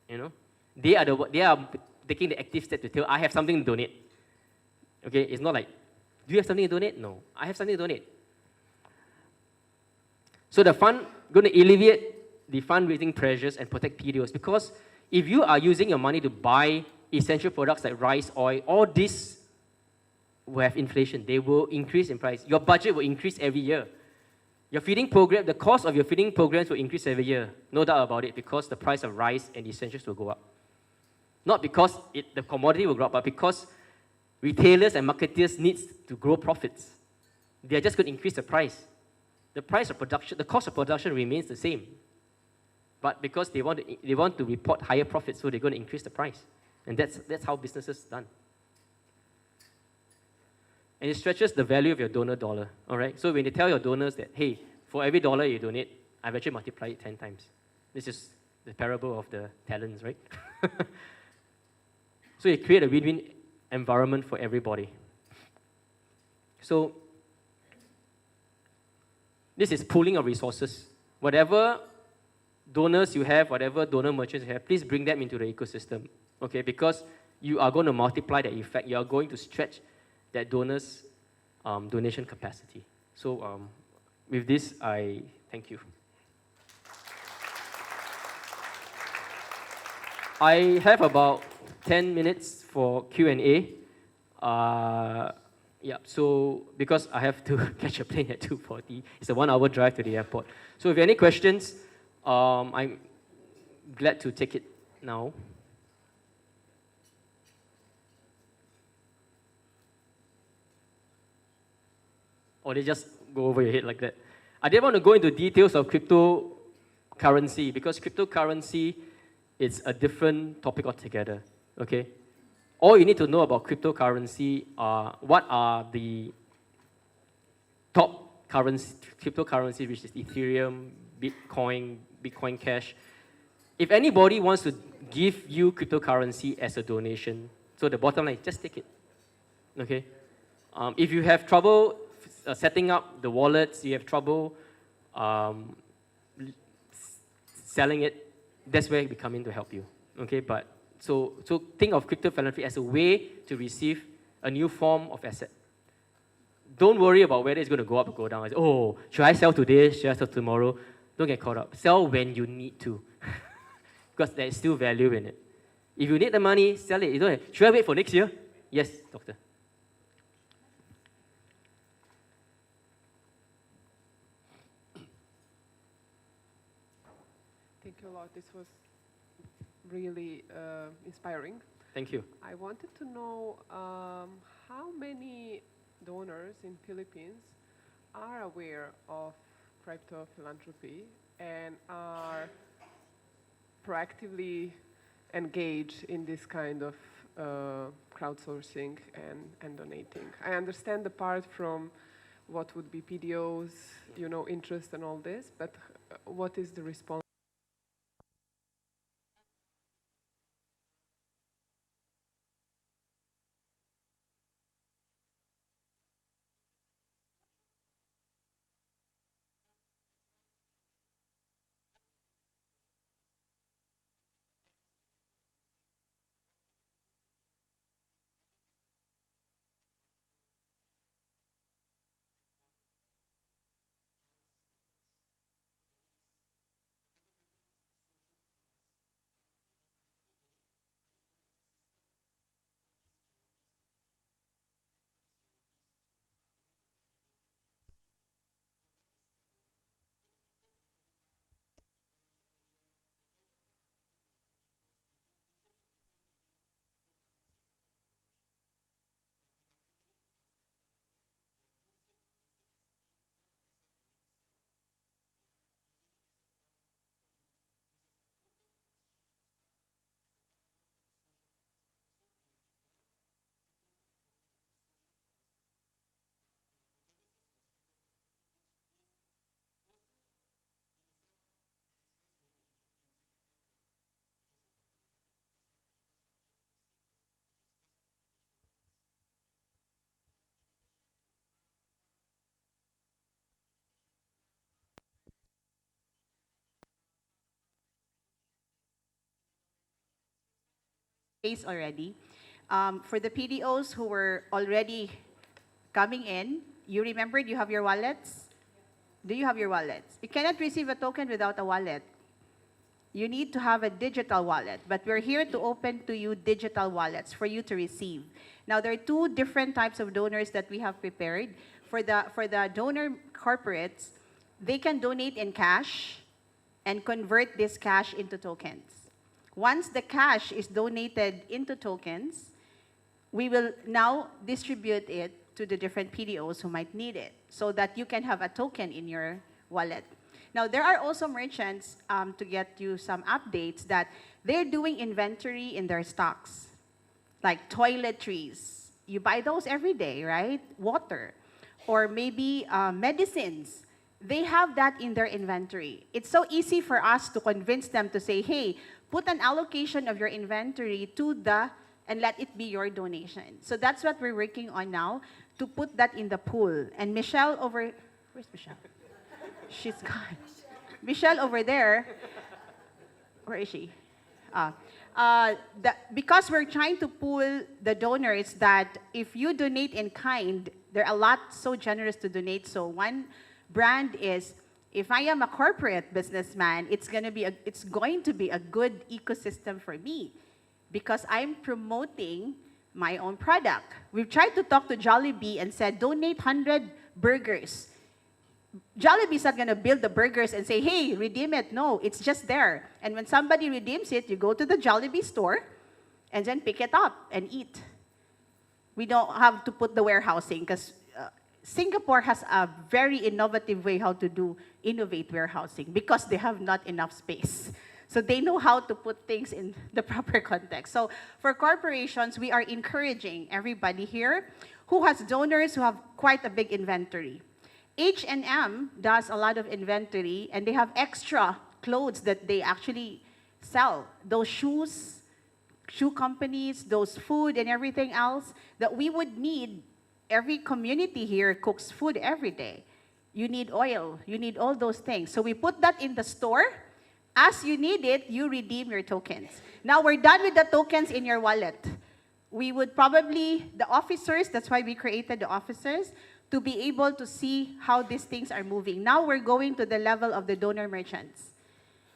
You know, they are taking the active step to tell, I have something to donate. Okay, it's not like, do you have something to donate? No, I have something to donate. So the fund going to alleviate the fundraising pressures and protect PDOs, because if you are using your money to buy essential products like rice, oil, all this will have inflation. They will increase in price. Your budget will increase every year. Your feeding program, the cost of your feeding programs will increase every year. No doubt about it, because the price of rice and essentials will go up. Not because the commodity will go up, but because retailers and marketers need to grow profits. They are just going to increase the price. The price of production, the cost of production remains the same. But because they want to report higher profits, so they're going to increase the price. And that's how business is done. And it stretches the value of your donor dollar. All right. So when you tell your donors that, hey, for every dollar you donate, I've actually multiplied it 10 times. This is the parable of the talents, right? So you create a win-win environment for everybody. So this is pooling of resources. Whatever donors you have, whatever donor merchants you have, please bring them into the ecosystem. Okay, because you are going to multiply the effect. You are going to stretch that donor's donation capacity. So with this, I thank you. I have about 10 minutes for Q&A. Yeah, so because I have to catch a plane at 2:40, it's a 1-hour drive to the airport. So if you have any questions, I'm glad to take it now. Or they just go over your head like that. I didn't want to go into details of cryptocurrency because cryptocurrency is a different topic altogether, okay? All you need to know about cryptocurrency are what are the top cryptocurrency, which is Ethereum, Bitcoin Cash. If anybody wants to give you cryptocurrency as a donation, so the bottom line, just take it, okay? If you have trouble setting up the wallets, you have trouble selling it, that's where we come in to help you, okay? But so think of crypto philanthropy as a way to receive a new form of asset. Don't worry about whether it's going to go up or go down. Oh, should I sell today? Should I sell tomorrow? Don't get caught up. Sell when you need to, because there is still value in it. If you need the money, sell it. You don't have, should I wait for next year? Yes, doctor. Thank you a lot. This was really inspiring. Thank you. I wanted to know how many donors in Philippines are aware of crypto philanthropy and are proactively engaged in this kind of crowdsourcing and donating. I understand the part from what would be PDOs, you know, interest and all this, but what is the response? Already. For the PDOs who were already coming in, you remembered you have your wallets? Do you have your wallets? You cannot receive a token without a wallet. You need to have a digital wallet, but we're here to open to you digital wallets for you to receive. Now, there are two different types of donors that we have prepared. For the donor corporates, they can donate in cash and convert this cash into tokens. Once the cash is donated into tokens, we will now distribute it to the different PDOs who might need it so that you can have a token in your wallet. Now, there are also merchants, to get you some updates, that they're doing inventory in their stocks, like toiletries. You buy those every day, right? Water. Or maybe medicines. They have that in their inventory. It's so easy for us to convince them to say, hey, put an allocation of your inventory to and let it be your donation. So that's what we're working on now, to put that in the pool. And Michelle where's Michelle? She's gone. Michelle over there, where is she? Because we're trying to pool the donors, that if you donate in kind, they're a lot so generous to donate. So one brand is, If I am a corporate businessman, it's going to be a good ecosystem for me because I'm promoting my own product. We've tried to talk to Jollibee and said, donate 100 burgers. Jollibee's not going to build the burgers and say, hey, redeem it. No, it's just there. And when somebody redeems it, you go to the Jollibee store and then pick it up and eat. We don't have to put the warehousing because Singapore has a very innovative way how to innovate warehousing because they have not enough space. So they know how to put things in the proper context. So for corporations, we are encouraging everybody here who has donors who have quite a big inventory. H&M does a lot of inventory, and they have extra clothes that they actually sell. Those shoes, shoe companies, those food and everything else that we would need. Every community here cooks food every day. You need oil, you need all those things. So we put that in the store. As you need it, you redeem your tokens. Now we're done with the tokens in your wallet. We would probably, the officers, that's why we created the officers, to be able to see how these things are moving. Now we're going to the level of the donor merchants.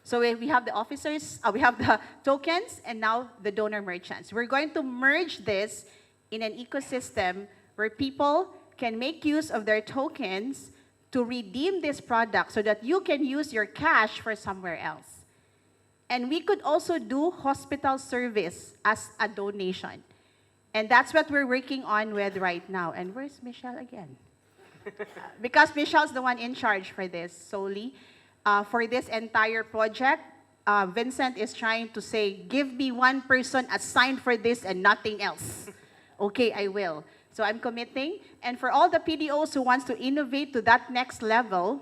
So we have the officers, we have the tokens, and now the donor merchants. We're going to merge this in an ecosystem where people can make use of their tokens to redeem this product so that you can use your cash for somewhere else. And we could also do hospital service as a donation. And that's what we're working on with right now. And where's Michelle again? Because Michelle's the one in charge for this solely. For this entire project, Vincent is trying to say, give me one person assigned for this and nothing else. Okay, I will. So I'm committing. And for all the PDOs who wants to innovate to that next level,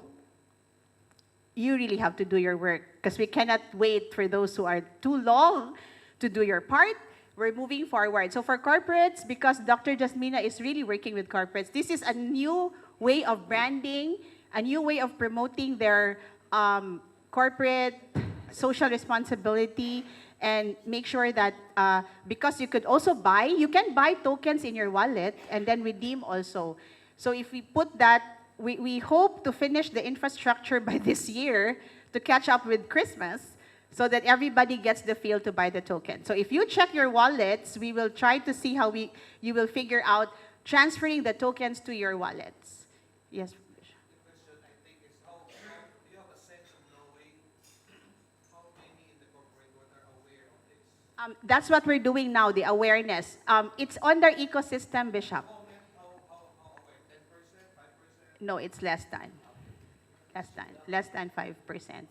you really have to do your work because we cannot wait for those who are too long to do your part. We're moving forward. So for corporates, because Dr. Jasmina is really working with corporates, this is a new way of branding, a new way of promoting their corporate social responsibility, and make sure that because you could also buy, you can buy tokens in your wallet and then redeem also. So if we put that, we hope to finish the infrastructure by this year to catch up with Christmas so that everybody gets the feel to buy the token. So if you check your wallets, we will try to see how you will figure out transferring the tokens to your wallets. Yes. That's what we're doing now, the awareness. It's on their ecosystem, Bishop. No, it's less than 5%,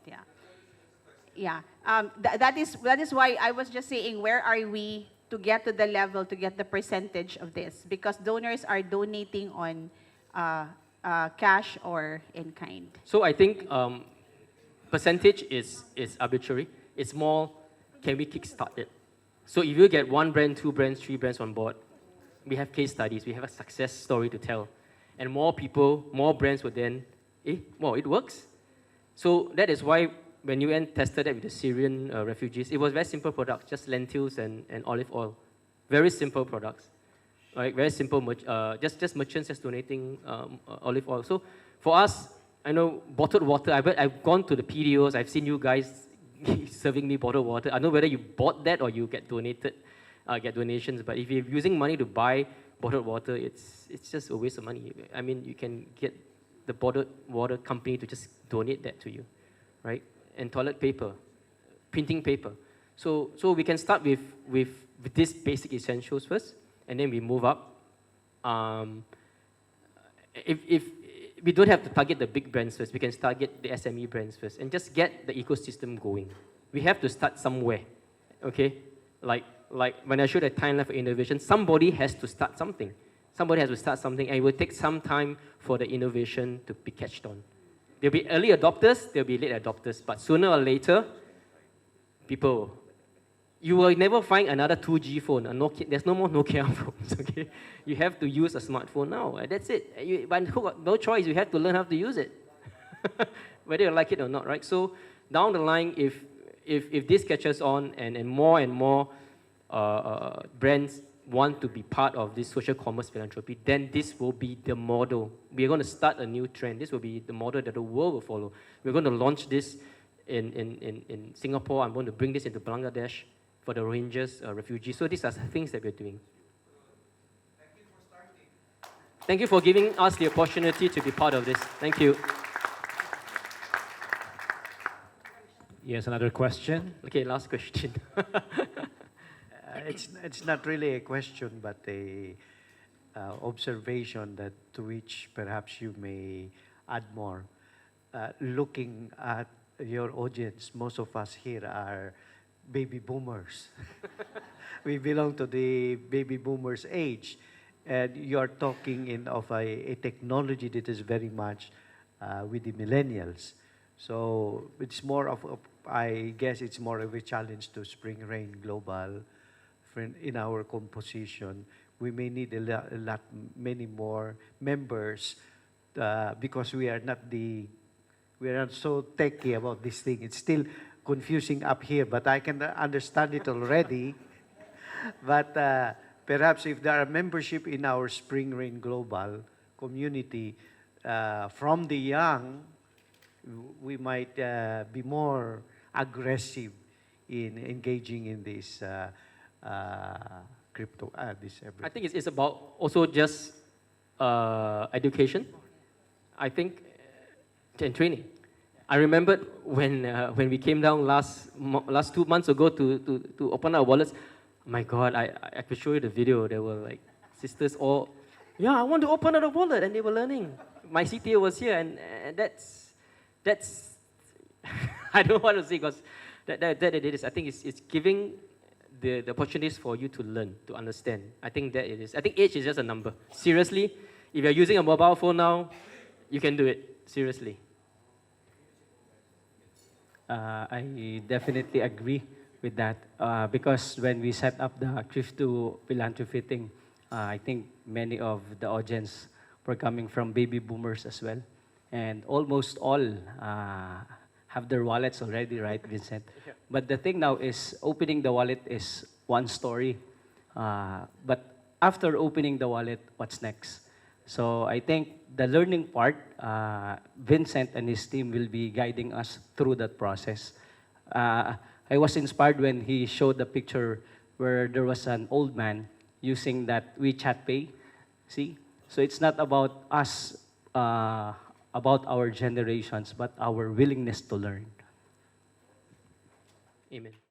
yeah. Yeah, that is why I was just saying, where are we to get to the level, to get the percentage of this? Because donors are donating on cash or in kind. So I think percentage is arbitrary. It's more, can we kickstart it? So if you get 1 brand, 2 brands, 3 brands on board, we have case studies, we have a success story to tell. And more people, more brands would then, well, it works. So that is why when UN tested that with the Syrian refugees, it was very simple products, just lentils and olive oil. Very simple products, right? Very simple, just merchants just donating olive oil. So for us, I know bottled water, I've gone to the PDOs, I've seen you guys serving me bottled water. I don't know whether you bought that or you get donations, but if you're using money to buy bottled water, it's just a waste of money. I mean, you can get the bottled water company to just donate that to you, right? And toilet paper, printing paper. So we can start with these basic essentials first, and then we move up. If we don't have to target the big brands first, we can target the SME brands first, and just get the ecosystem going. We have to start somewhere, okay? Like when I showed a timeline for innovation, somebody has to start something. Somebody has to start something, and it will take some time for the innovation to be catched on. There'll be early adopters, there'll be late adopters, but sooner or later, you will never find another 2G phone, a Nokia. There's no more Nokia phones, okay? You have to use a smartphone now, that's it. But no choice, you have to learn how to use it, whether you like it or not, right? So down the line, if this catches on and more brands want to be part of this social commerce philanthropy, then this will be the model. We're going to start a new trend. This will be the model that the world will follow. We're going to launch this in Singapore. I'm going to bring this into Bangladesh for the Rohingyas, refugees. So these are things that we're doing. Thank you for giving us the opportunity to be part of this. Thank you. Yes, another question. Okay, last question. It's not really a question, but a observation that to which perhaps you may add more. Looking at your audience, most of us here are baby boomers. We belong to the baby boomers age, and you're talking of a technology that is very much with the millennials. So it's more of I guess it's more of a challenge to Spring Rain Global. In our composition, we may need many more members because we are not so techy about this thing. It's still confusing up here, but I can understand it already. But perhaps if there are membership in our Spring Rain Global community from the young, we might be more aggressive in engaging in this crypto, this everything. I think it's about also just education. I think and training. I remembered when we came down last 2 months ago to open our wallets. My God, I could show you the video. There were like sisters all, yeah, I want to open a wallet, and they were learning. My CTO was here, and that's I don't want to say because that it is. I think it's giving the opportunities for you to learn, to understand. I think that it is. I think age is just a number. Seriously, if you're using a mobile phone now, you can do it. Seriously. I definitely agree with that because when we set up the crypto philanthropy thing, I think many of the audience were coming from baby boomers as well, and almost all have their wallets already, right, Vincent? Yeah. But the thing now is opening the wallet is one story, but after opening the wallet, what's next? So I think the learning part, Vincent and his team will be guiding us through that process. I was inspired when he showed the picture where there was an old man using that WeChat Pay. See? So it's not about us, about our generations, but our willingness to learn. Amen.